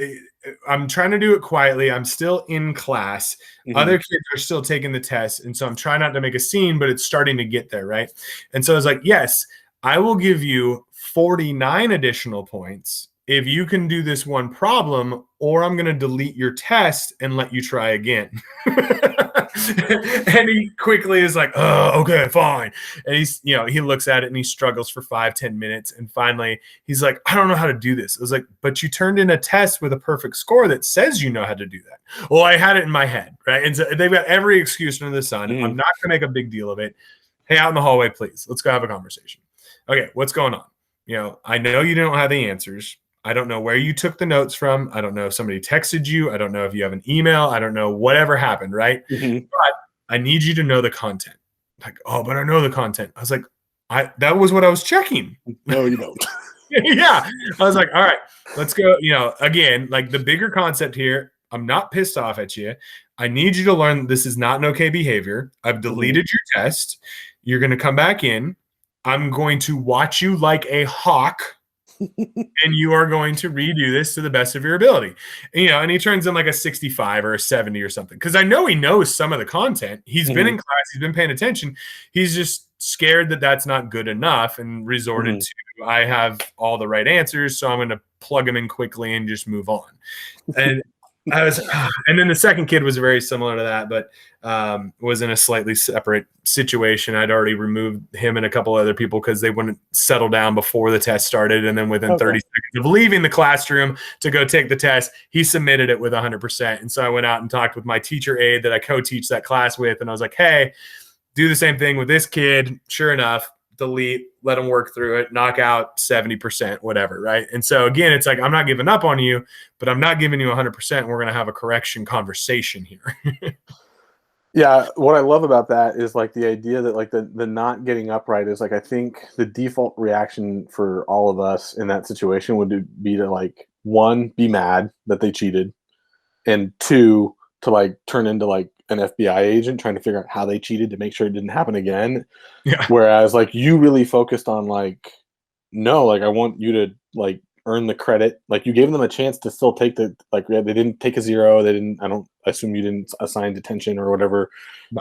I'm trying to do it quietly. I'm still in class. Other kids are still taking the test. And so I'm trying not to make a scene, but it's starting to get there, right? And so I was like, yes, I will give you 49 additional points if you can do this one problem, or I'm going to delete your test and let you try again. And he quickly is like, oh, okay, fine. And he looks at it and he struggles for 5-10 minutes. And finally he's like, I don't know how to do this. I was like, but you turned in a test with a perfect score that says you know how to do that. Well, I had it in my head, right? And so they've got every excuse under the sun. I'm not going to make a big deal of it. Hey, out in the hallway, please. Let's go have a conversation. Okay, what's going on? I know you don't have the answers. I don't know where you took the notes from. I don't know if somebody texted you. I don't know if you have an email. I don't know whatever happened, right? But I need you to know the content. Like, oh, but I know the content. I was like, that was what I was checking. No, you don't. Yeah. I was like, all right, let's go. Again, like the bigger concept here, I'm not pissed off at you. I need you to learn this is not an okay behavior. I've deleted your test. You're going to come back in. I'm going to watch you like a hawk. And you are going to redo this to the best of your ability. And he turns in like a 65 or a 70 or something. Because I know he knows some of the content. He's been in class. He's been paying attention. He's just scared that that's not good enough and resorted to, I have all the right answers, so I'm going to plug him in quickly and just move on. And and then the second kid was very similar to that, but was in a slightly separate situation. I'd already removed him and a couple other people because they wouldn't settle down before the test started. And then within 30 seconds of leaving the classroom to go take the test, he submitted it with 100%. And so I went out and talked with my teacher aide that I co-teach that class with. And I was like, hey, do the same thing with this kid. Sure enough, delete, let him work through it, knock out 70%, whatever, right? And so again, it's like, I'm not giving up on you, but I'm not giving you 100%. We're going to have a correction conversation here. Yeah, what I love about that is like the idea that like the not getting up right is like, I think the default reaction for all of us in that situation would be to like, one, be mad that they cheated, and two, to like turn into like an FBI agent trying to figure out how they cheated to make sure it didn't happen again. Yeah. Whereas like you really focused on like, no, like I want you to like earn the credit. Like you gave them a chance to still take they didn't take a 0. They didn't, I don't assume you didn't assign detention or whatever,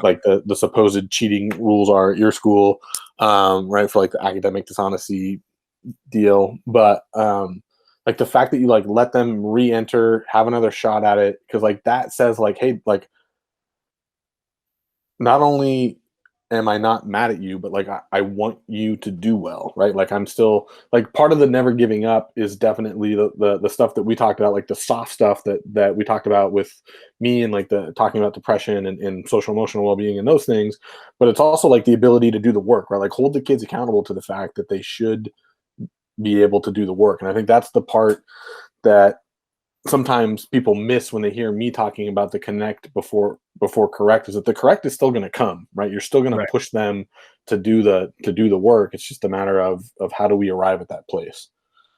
like the supposed cheating rules are at your school, right? For like the academic dishonesty deal. But, like the fact that you like let them re-enter, have another shot at it, because like that says like, hey, like not only am I not mad at you, but like I want you to do well, right? Like I'm still like part of the never giving up is definitely the stuff that we talked about, like the soft stuff that we talked about with me and like the talking about depression and social emotional well-being and those things. But it's also like the ability to do the work, right? Like hold the kids accountable to the fact that they should be able to do the work. And I think that's the part that sometimes people miss when they hear me talking about the connect before correct, is that the correct is still going to come, right? You're still going to Right. push them to do the work. It's just a matter of how do we arrive at that place.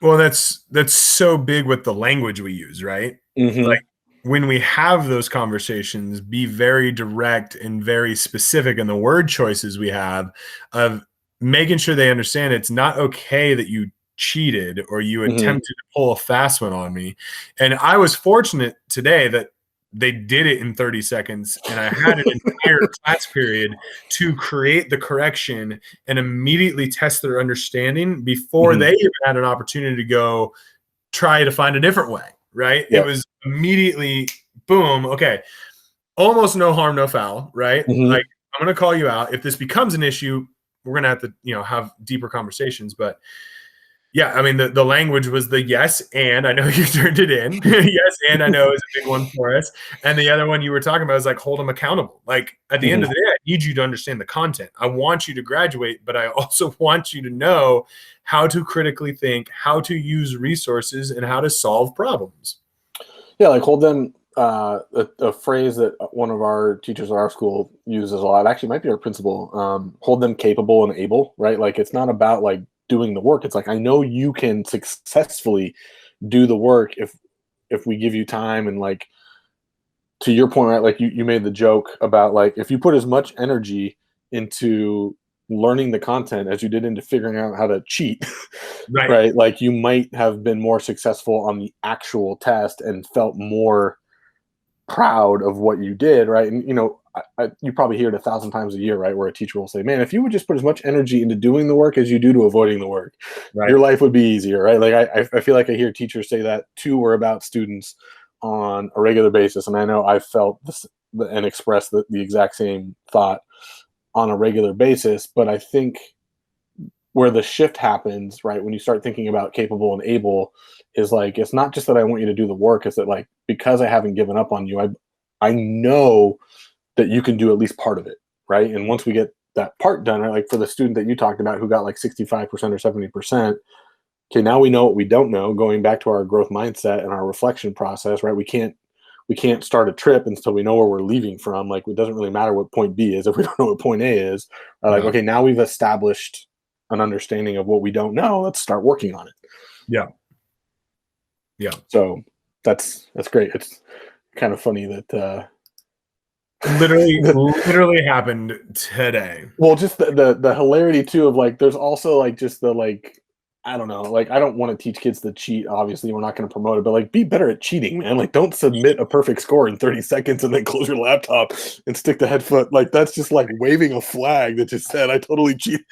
Well, that's so big with the language we use, right? Like Mm-hmm. when we have those conversations, be very direct and very specific in the word choices we have, of making sure they understand it's not okay that you cheated or you Mm-hmm. attempted to pull a fast one on me. And I was fortunate today that they did it in 30 seconds and I had an entire class period to create the correction and immediately test their understanding before Mm-hmm. they even had an opportunity to go try to find a different way, right? It Yep. was immediately boom, okay, almost no harm, no foul, right? Mm-hmm. Like, I'm going to call you out. If this becomes an issue, we're going to have to, have deeper conversations. But yeah, I mean, the language was the yes, and I know you turned it in. Yes, and I know is a big one for us. And the other one you were talking about is like hold them accountable. Like at the end Mm-hmm. of the day, I need you to understand the content. I want you to graduate, but I also want you to know how to critically think, how to use resources, and how to solve problems. Yeah, like hold them. A phrase that one of our teachers at our school uses a lot, actually might be our principal. Hold them capable and able, right? Like it's not about like doing the work. It's like I know you can successfully do the work if we give you time. And like to your point, right? Like you made the joke about like if you put as much energy into learning the content as you did into figuring out how to cheat, Right. right? Like you might have been more successful on the actual test and felt more proud of what you did, right? And you probably hear it 1,000 times a year, right? Where a teacher will say, "Man, if you would just put as much energy into doing the work as you do to avoiding the work, Right. your life would be easier," right? Like I feel like I hear teachers say that to or about students on a regular basis, and I know I've felt this and expressed the exact same thought on a regular basis. But I think where the shift happens, right, when you start thinking about capable and able, is like it's not just that I want you to do the work, it's that like because I haven't given up on you, I know that you can do at least part of it, right? And once we get that part done, right, like for the student that you talked about who got like 65% or 70%, okay, now we know what we don't know. Going back to our growth mindset and our reflection process, right? We can't start a trip until we know where we're leaving from. Like it doesn't really matter what point B is if we don't know what point A is. Like, Yeah. okay, now we've established an understanding of what we don't know. Let's start working on it. Yeah. Yeah. So that's great. It's kind of funny that Literally happened today. well, just the hilarity too of like there's also like just the like I don't know, like I don't want to teach kids to cheat. Obviously, we're not going to promote it, but like be better at cheating, man. Like don't submit a perfect score in 30 seconds and then close your laptop and stick the head foot. Like that's just like waving a flag that just said I totally cheated.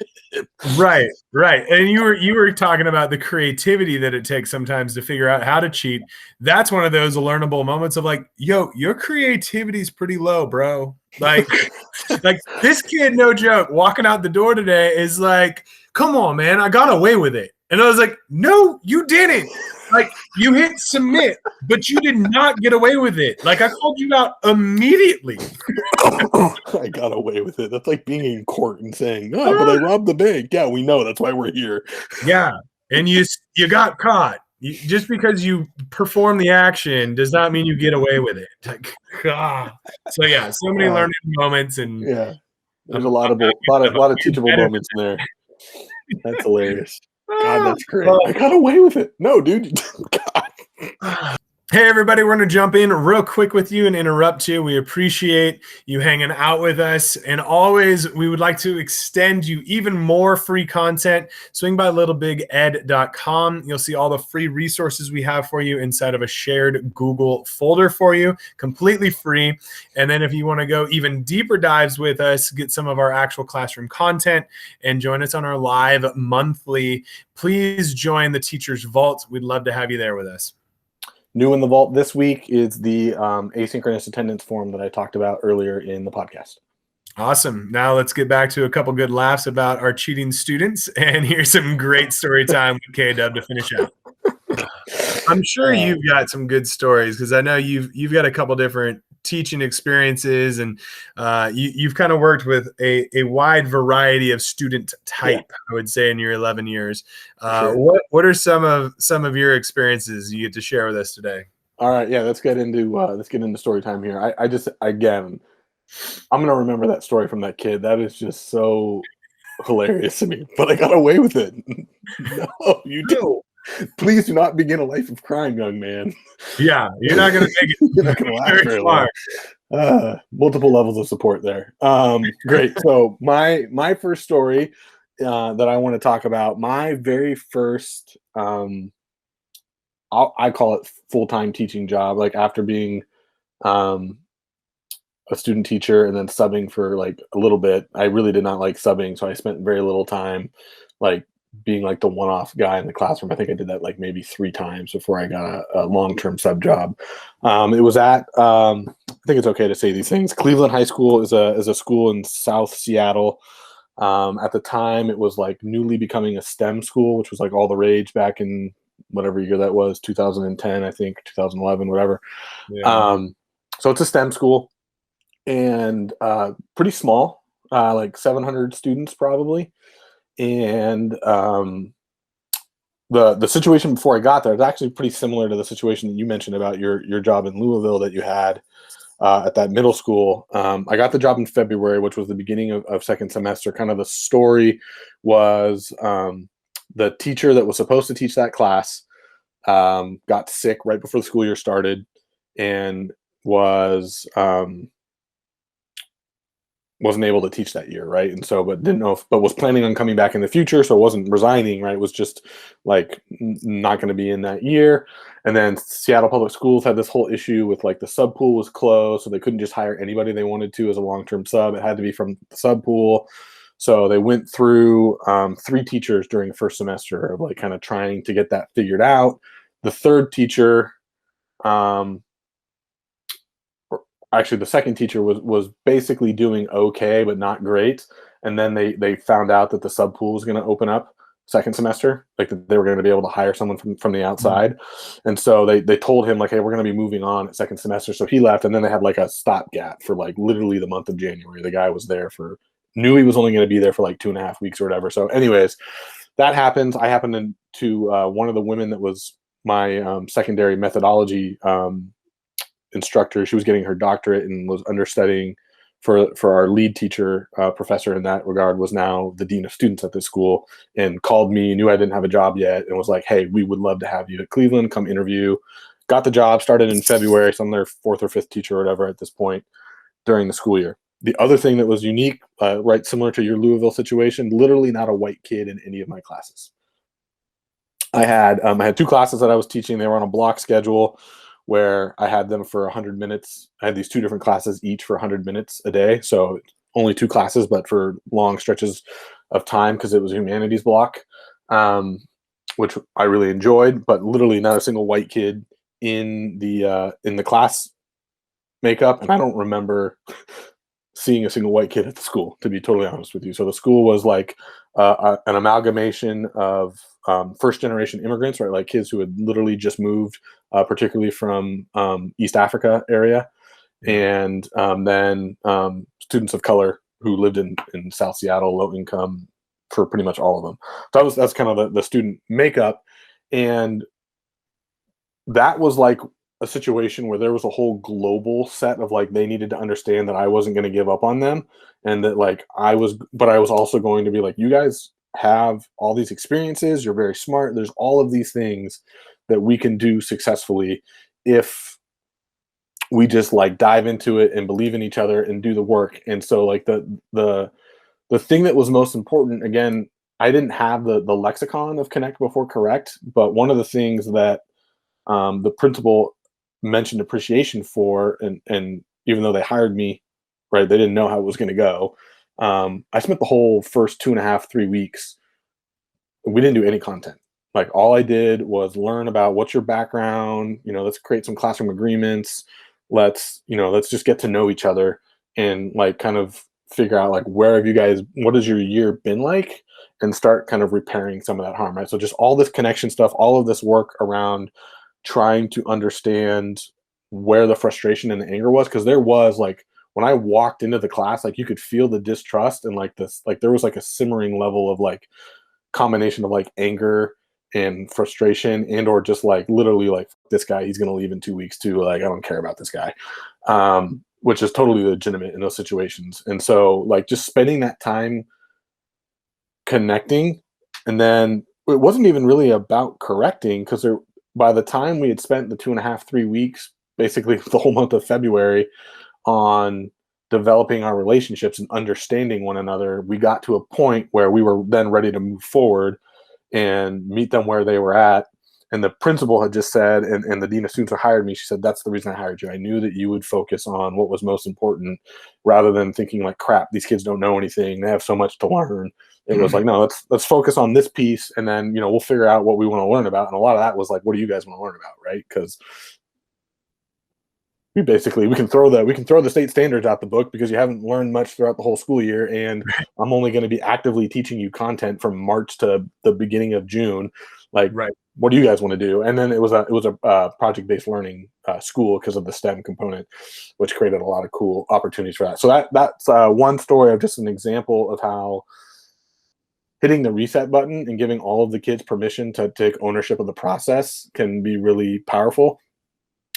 Right, right. And you were talking about the creativity that it takes sometimes to figure out how to cheat. That's one of those learnable moments of like, yo, your creativity is pretty low, bro. Like this kid, no joke, walking out the door today is like, come on, man, I got away with it. And I was like, no, you didn't. Like you hit submit, but you did not get away with it. Like I called you out immediately. I got away with it. That's like being in court and saying, "No, but I robbed the bank." Yeah, we know. That's why we're here. Yeah, and you got caught. Just because you perform the action does not mean you get away with it. Like, so yeah, so many learning moments, and Yeah, there's a I'm lot of teachable moments in there. That's hilarious. God, that's great. I got away with it. No, dude. God. Hey, everybody, we're going to jump in real quick with you and interrupt you. We appreciate you hanging out with us. And always, we would like to extend you even more free content. Swing by littlebiged.com. You'll see all the free resources we have for you inside of a shared Google folder for you, completely free. And then if you want to go even deeper dives with us, get some of our actual classroom content, and join us on our live monthly, please join the Teacher's Vault. We'd love to have you there with us. New in the vault this week is the asynchronous attendance form that I talked about earlier in the podcast. Awesome. Now let's get back to a couple good laughs about our cheating students, and here's some great story time with K-Dub to finish out. I'm sure you've got some good stories because I know you've got a couple different teaching experiences, and you've kind of worked with a wide variety of student type. I would say in your 11 years. Sure. What are some of your experiences you get to share with us today? All right, yeah, let's get into story time here. I just again, I'm gonna remember that story from that kid. That is just so hilarious to me. But I got away with it. No, you don't. Please do not begin a life of crime, young man. Yeah, you're not gonna make it. You're not gonna last very long. Multiple levels of support there. Great. So my first story that I want to talk about, my very first I call it full-time teaching job, like after being um a student teacher and then subbing for like a little bit. I really did not like subbing, so I spent very little time like being like the one-off guy in the classroom. I think I did that like maybe 3 times before I got a long-term sub job. It was at I think it's okay to say these things. Cleveland High School is a school in South Seattle. At the time, it was like newly becoming a STEM school, which was like all the rage back in whatever year that was, 2010, I think, 2011, whatever. Yeah. So it's a STEM school and pretty small, like 700 students probably. And the situation before I got there is actually pretty similar to the situation that you mentioned about your job in Louisville that you had at that middle school. I got the job in February, which was the beginning of second semester. Kind of the story was the teacher that was supposed to teach that class got sick right before the school year started and wasn't able to teach that year, right? And so, but didn't know but was planning on coming back in the future, so wasn't resigning, right? It was just like not going to be in that year. And then Seattle Public Schools had this whole issue with like the sub pool was closed, so they couldn't just hire anybody they wanted to as a long-term sub. It had to be from the sub pool. So they went through 3 teachers during the first semester of like kind of trying to get that figured out. The third teacher, actually the second teacher was basically doing okay but not great, and then they found out that the sub pool was going to open up second semester, like that they were going to be able to hire someone from the outside. And so they told him like, hey, we're going to be moving on at second semester, so he left. And then they had like a stopgap for like literally the month of January. The guy was there for knew he was only going to be there for like 2.5 weeks or whatever. So anyways, that happens. I happened to one of the women that was my secondary methodology instructor. She was getting her doctorate and was understudying for our lead teacher, professor in that regard, was now the dean of students at this school, and called me, knew I didn't have a job yet, and was like, hey, we would love to have you at Cleveland, come interview. Got the job, started in February, so I'm their 4th or 5th teacher or whatever at this point during the school year. The other thing that was unique, right, similar to your Louisville situation, literally not a white kid in any of my classes. I had 2 classes that I was teaching. They were on a block schedule where I had them for 100 minutes. I had these 2 different classes each for 100 minutes a day. So only 2 classes, but for long stretches of time because it was a humanities block, which I really enjoyed, but literally not a single white kid in the class makeup. And I don't remember seeing a single white kid at the school, to be totally honest with you. So the school was like an amalgamation of first generation immigrants, right? Like kids who had literally just moved, particularly from East Africa area, and then students of color who lived in South Seattle, low income for pretty much all of them. So that's kind of the student makeup. And that was like a situation where there was a whole global set of like, they needed to understand that I wasn't going to give up on them, and that like but I was also going to be like, you guys have all these experiences, you're very smart, there's all of these things that we can do successfully if we just like dive into it and believe in each other and do the work. And so like the thing that was most important, again, I didn't have the lexicon of connect before correct, but one of the things that the principal mentioned appreciation for, and even though they hired me, right, they didn't know how it was going to go. I spent the whole first 2.5, 3 weeks, we didn't do any content. Like all I did was learn about what's your background, let's create some classroom agreements. Let's just get to know each other and like kind of figure out like what has your year been like, and start kind of repairing some of that harm, right? So just all this connection stuff, all of this work around trying to understand where the frustration and the anger was, because there was like when I walked into the class, like you could feel the distrust and like this, like there was like a simmering level of like combination of like anger and frustration, and or just like literally like this guy, he's gonna leave in 2 weeks too. Like I don't care about this guy, which is totally legitimate in those situations. And so like just spending that time connecting, and then it wasn't even really about correcting, because by the time we had spent the 2.5, 3 weeks, basically the whole month of February, on developing our relationships and understanding one another, we got to a point where we were then ready to move forward and meet them where they were at. And the principal had just said, and the dean of students who hired me, she said, that's the reason I hired you. I knew that you would focus on what was most important, rather than thinking like, crap, these kids don't know anything, they have so much to learn. It was like, no, let's focus on this piece, and then we'll figure out what we want to learn about. And a lot of that was like, what do you guys want to learn about, right? Because we can throw the state standards out the book because you haven't learned much throughout the whole school year, and I'm only going to be actively teaching you content from March to the beginning of June. Like, Right. What do you guys want to do? And then it was a project-based learning school because of the STEM component, which created a lot of cool opportunities for that. So that's one story of just an example of how hitting the reset button and giving all of the kids permission to take ownership of the process can be really powerful.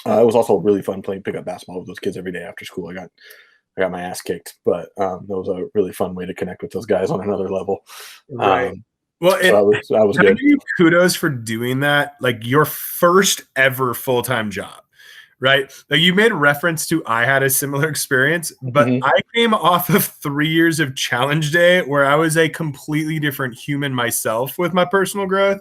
It was also really fun playing pickup basketball with those kids every day after school. I got my ass kicked, but that was a really fun way to connect with those guys on another level. Right. Well, so that was can good. I give you kudos for doing that? Like your first ever full-time job, right? Like you made reference to, I had a similar experience, but I came off of 3 years of challenge day where I was a completely different human myself with my personal growth.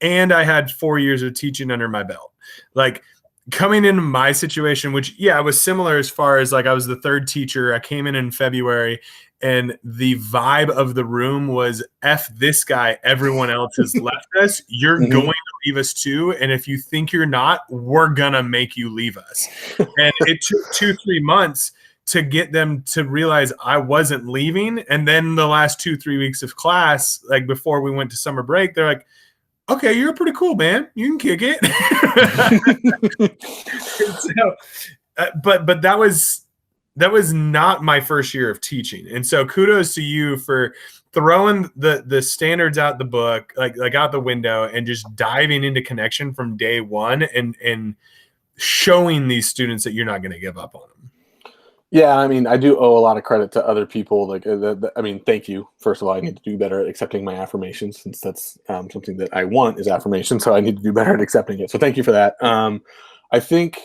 And I had 4 years of teaching under my belt. Like coming into my situation, which it was similar as far as like I was the third teacher. I came in February, and the vibe of the room was, F this guy, everyone else has left us. You're going to leave us too. And if you think you're not, we're going to make you leave us. And it took 2-3 months to get them to realize I wasn't leaving. And then the last 2-3 weeks of class, like before we went to summer break, they're like, okay, you're pretty cool, man. You can kick it. So, but that was not my first year of teaching. And so kudos to you for throwing the standards out the book, like out the window, and just diving into connection from day one, and showing these students that you're not going to give up on them. Yeah, I mean, I do owe a lot of credit to other people. Like, thank you. First of all, I need to do better at accepting my affirmations, since that's something that I want is affirmation. So I need to do better at accepting it. So thank you for that. I think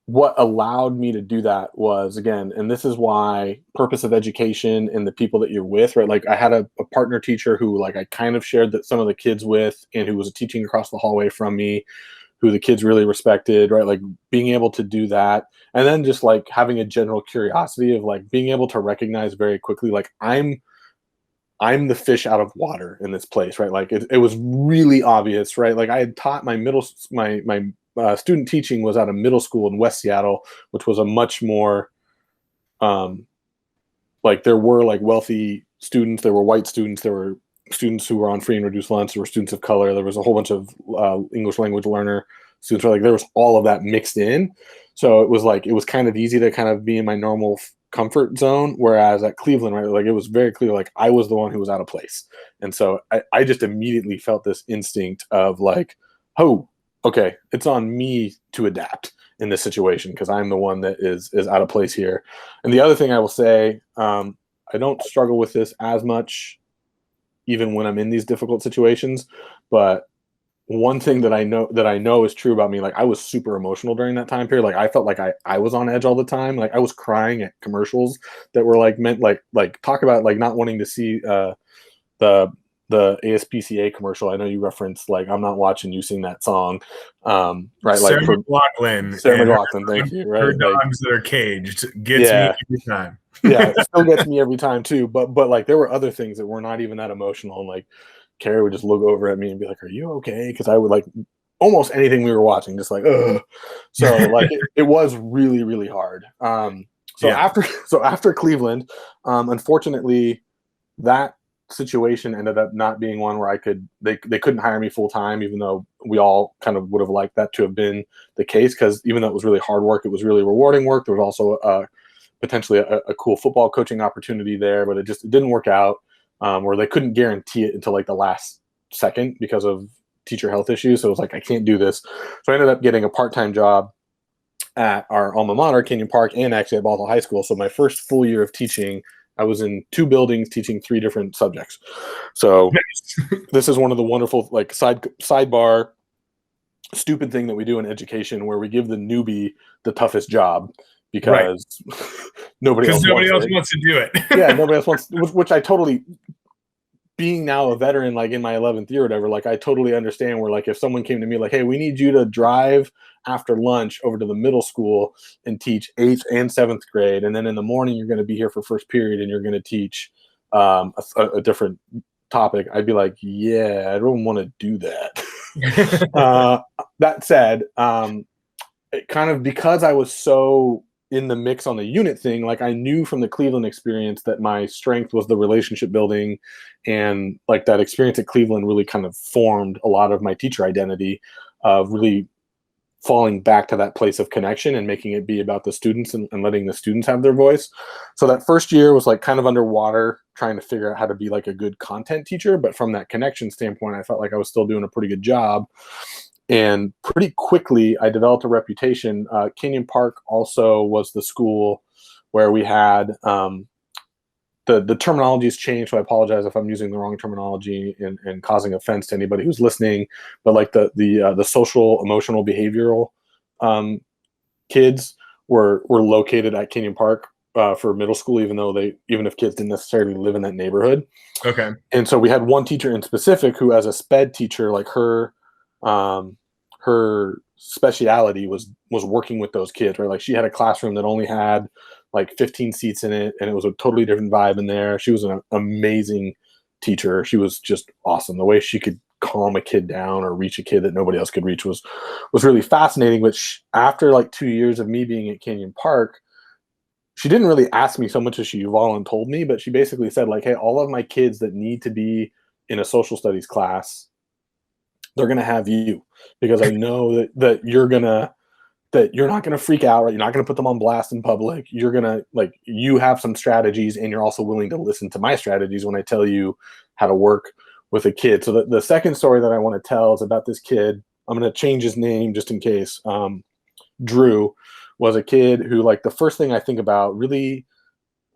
what allowed me to do that was, again, and this is why purpose of education and the people that you're with, right? Like I had a partner teacher who like I kind of shared that some of the kids with, and who was teaching across the hallway from me, who the kids really respected, right? Like being able to do that. And then just like having a general curiosity of like being able to recognize very quickly, like I'm the fish out of water in this place, right? Like it was really obvious, right? Like I had taught my student teaching was at a middle school in West Seattle, which was a much more, like there were like wealthy students, there were white students, there were students who were on free and reduced lunch, there were students of color, there was a whole bunch of English language learner students, like there was all of that mixed in. So it was kind of easy to kind of be in my normal comfort zone. Whereas at Cleveland, right, like it was very clear, like I was the one who was out of place. And so I just immediately felt this instinct of like, oh, okay, it's on me to adapt in this situation because I'm the one that is out of place here. And the other thing I will say, I don't struggle with this as much even when I'm in these difficult situations, but one thing that I know is true about me, like I was super emotional during that time period. Like I felt like I was on edge all the time. Like I was crying at commercials that were like meant like talk about like not wanting to see the ASPCA commercial. I know you referenced like I'm not watching you sing that song, right? Sarah Like McLachlan. Sarah McLachlan, thank you. Right, her dogs that are caged gets me every time. Yeah, it still gets me every time too. But like there were other things that were not even that emotional. And like Carrie would just look over at me and be like, "Are you okay?" Because I would like almost anything we were watching, just like, ugh. So like it was really, really hard. So Yeah. after Cleveland, unfortunately, that situation ended up not being one where they couldn't hire me full time, even though we all kind of would have liked that to have been the case, because even though it was really hard work, it was really rewarding work. There was also potentially a cool football coaching opportunity there, but it didn't work out, where they couldn't guarantee it until like the last second because of teacher health issues. So it was like, I can't do this. So I ended up getting a part-time job at our alma mater, Canyon Park, and actually at Bothell High School. So my first full year of teaching, I was in 2 buildings teaching 3 different subjects. So this is one of the wonderful like sidebar stupid thing that we do in education, where we give the newbie the toughest job because nobody else wants to do it. Yeah, nobody else wants, which I totally, being now a veteran, like in my 11th year or whatever, like I totally understand where like if someone came to me like, hey, we need you to drive after lunch over to the middle school and teach 8th and 7th grade, and then in the morning you're going to be here for first period and you're going to teach a different topic, I'd be like, yeah, I don't want to do that. That said, it kind of, because I was so in the mix on the unit thing, like I knew from the Cleveland experience that my strength was the relationship building, and like that experience at Cleveland really kind of formed a lot of my teacher identity, of really falling back to that place of connection and making it be about the students, and letting the students have their voice. So that first year was like kind of underwater, trying to figure out how to be like a good content teacher. But from that connection standpoint, I felt like I was still doing a pretty good job. And pretty quickly, I developed a reputation. Canyon Park also was the school where we had the terminology has changed, so I apologize if I'm using the wrong terminology and causing offense to anybody who's listening. But like the social, emotional, behavioral kids were located at Canyon Park for middle school, even if kids didn't necessarily live in that neighborhood. Okay. And so we had one teacher in specific who, as a sped teacher, like her speciality was working with those kids, right? Like she had a classroom that only had like 15 seats in it, and it was a totally different vibe in there. She was an amazing teacher. She was just awesome. The way she could calm a kid down or reach a kid that nobody else could reach was really fascinating. But after like 2 years of me being at Canyon Park, she didn't really ask me so much as she voluntold me, but she basically said like, hey, all of my kids that need to be in a social studies class, they're going to have you, because I know that you're not going to freak out, right? You're not going to put them on blast in public. You're going to, like, you have some strategies, and you're also willing to listen to my strategies when I tell you how to work with a kid. So the second story that I want to tell is about this kid. I'm going to change his name just in case. Drew was a kid who, like, the first thing I think about really,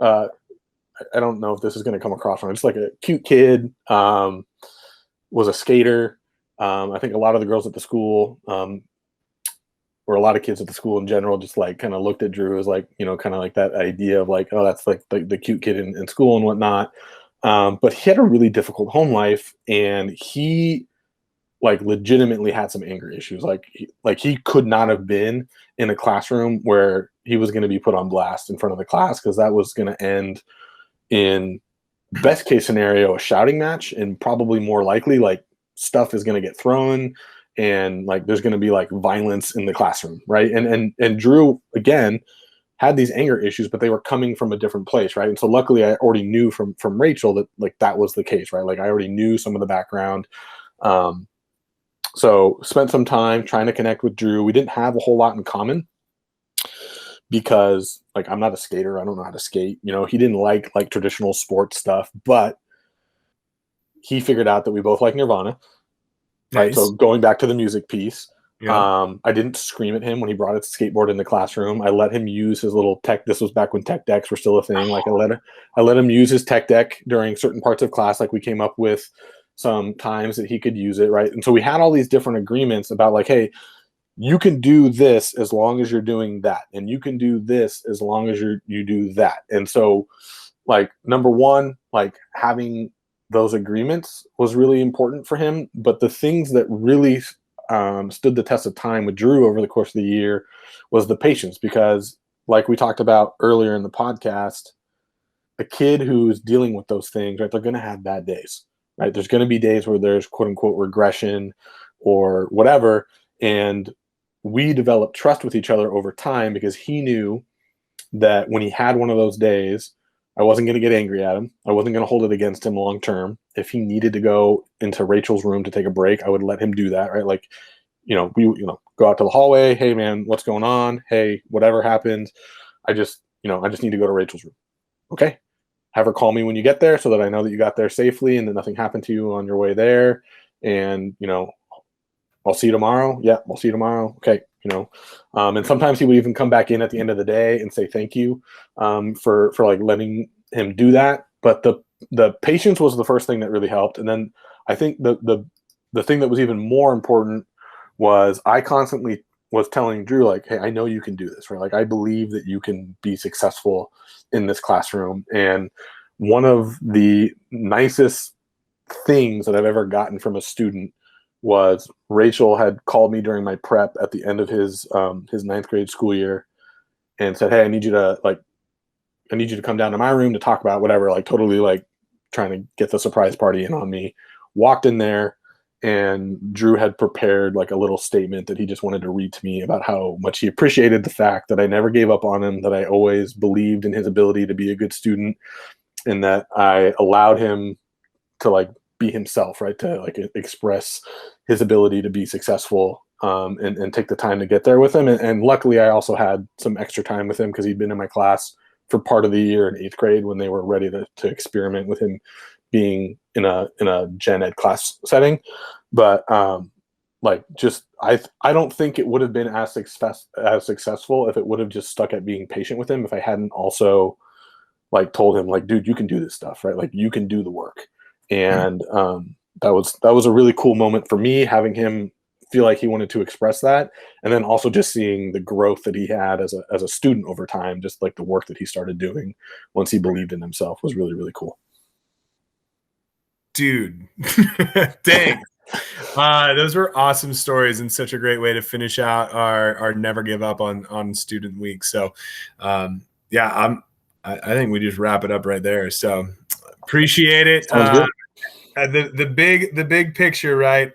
I don't know if this is going to come across wrong. Just like a cute kid, was a skater. I think a lot of the girls at the school, or a lot of kids at the school in general, just like kind of looked at Drew as like, kind of like that idea of like, oh, that's like the cute kid in school and whatnot. But he had a really difficult home life, and he like legitimately had some anger issues. Like he could not have been in a classroom where he was going to be put on blast in front of the class, because that was going to end in, best case scenario, a shouting match, and probably more likely like stuff is going to get thrown, and like there's going to be like violence in the classroom, right? And Drew, again, had these anger issues, but they were coming from a different place, right? And so luckily I already knew from Rachel that like that was the case, right? Like I already knew some of the background. So spent some time trying to connect with Drew. We didn't have a whole lot in common, because like I'm not a skater, I don't know how to skate. He didn't like traditional sports stuff, but he figured out that we both like Nirvana. Right. Nice. So going back to the music piece, Yeah. I didn't scream at him when he brought his skateboard in the classroom. I let him use his little tech. This was back when tech decks were still a thing. Like I let him use his tech deck during certain parts of class. Like we came up with some times that he could use it. Right. And so we had all these different agreements about like, hey, you can do this as long as you're doing that. And you can do this as long as you do that. And so like, number one, like having those agreements was really important for him. But the things that really stood the test of time with Drew over the course of the year was the patience, because like we talked about earlier in the podcast, a kid who's dealing with those things, right, they're going to have bad days, right? There's going to be days where there's quote unquote regression or whatever. And we developed trust with each other over time, because he knew that when he had one of those days, I wasn't going to get angry at him. I wasn't going to hold it against him long term. If he needed to go into Rachel's room to take a break, I would let him do that, right? Like, we go out to the hallway. Hey, man, what's going on? Hey, whatever happened, I just need to go to Rachel's room. Okay. Have her call me when you get there so that I know that you got there safely and that nothing happened to you on your way there. And, I'll see you tomorrow. Yeah, I'll see you tomorrow. Okay. And sometimes he would even come back in at the end of the day and say thank you for like letting him do that. But the patience was the first thing that really helped. And then I think the thing that was even more important was I constantly was telling Drew, like, hey, I know you can do this, right? Like, I believe that you can be successful in this classroom. And one of the nicest things that I've ever gotten from a student was Rachel had called me during my prep at the end of his ninth grade school year and said, hey, I need you to come down to my room to talk about whatever, like totally like trying to get the surprise party in on me. Walked in there, and Drew had prepared like a little statement that he just wanted to read to me about how much he appreciated the fact that I never gave up on him, that I always believed in his ability to be a good student, and that I allowed him to like be himself, right? To like express his ability to be successful, and take the time to get there with him. And luckily I also had some extra time with him because he'd been in my class for part of the year in 8th grade when they were ready to experiment with him being in a gen ed class setting. But like, just I don't think it would have been as successful if it would have just stuck at being patient with him, if I hadn't also like told him, like, dude, you can do this stuff, right? Like, you can do the work. And that was a really cool moment for me, having him feel like he wanted to express that, and then also just seeing the growth that he had as a student over time, just like the work that he started doing once he believed in himself, was really, really cool. Dude, dang. Those were awesome stories and such a great way to finish out our never give up on student week. So yeah, I think we just wrap it up right there. So appreciate it. Sounds good. The big picture, right?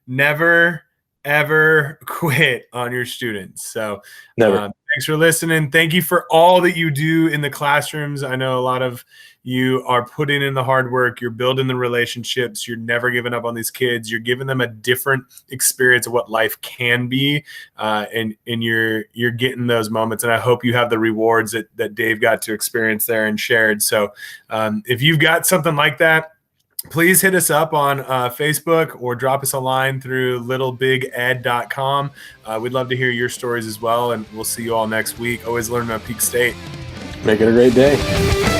Never ever quit on your students. So Never. thanks for listening. Thank you for all that you do in the classrooms. I know a lot of you are putting in the hard work. You're building the relationships. You're never giving up on these kids. You're giving them a different experience of what life can be. And you're getting those moments. And I hope you have the rewards that Dave got to experience there and shared. So if you've got something like that, please hit us up on Facebook or drop us a line through littlebiged.com. We'd love to hear your stories as well. And we'll see you all next week. Always learn about Peak State. Make it a great day.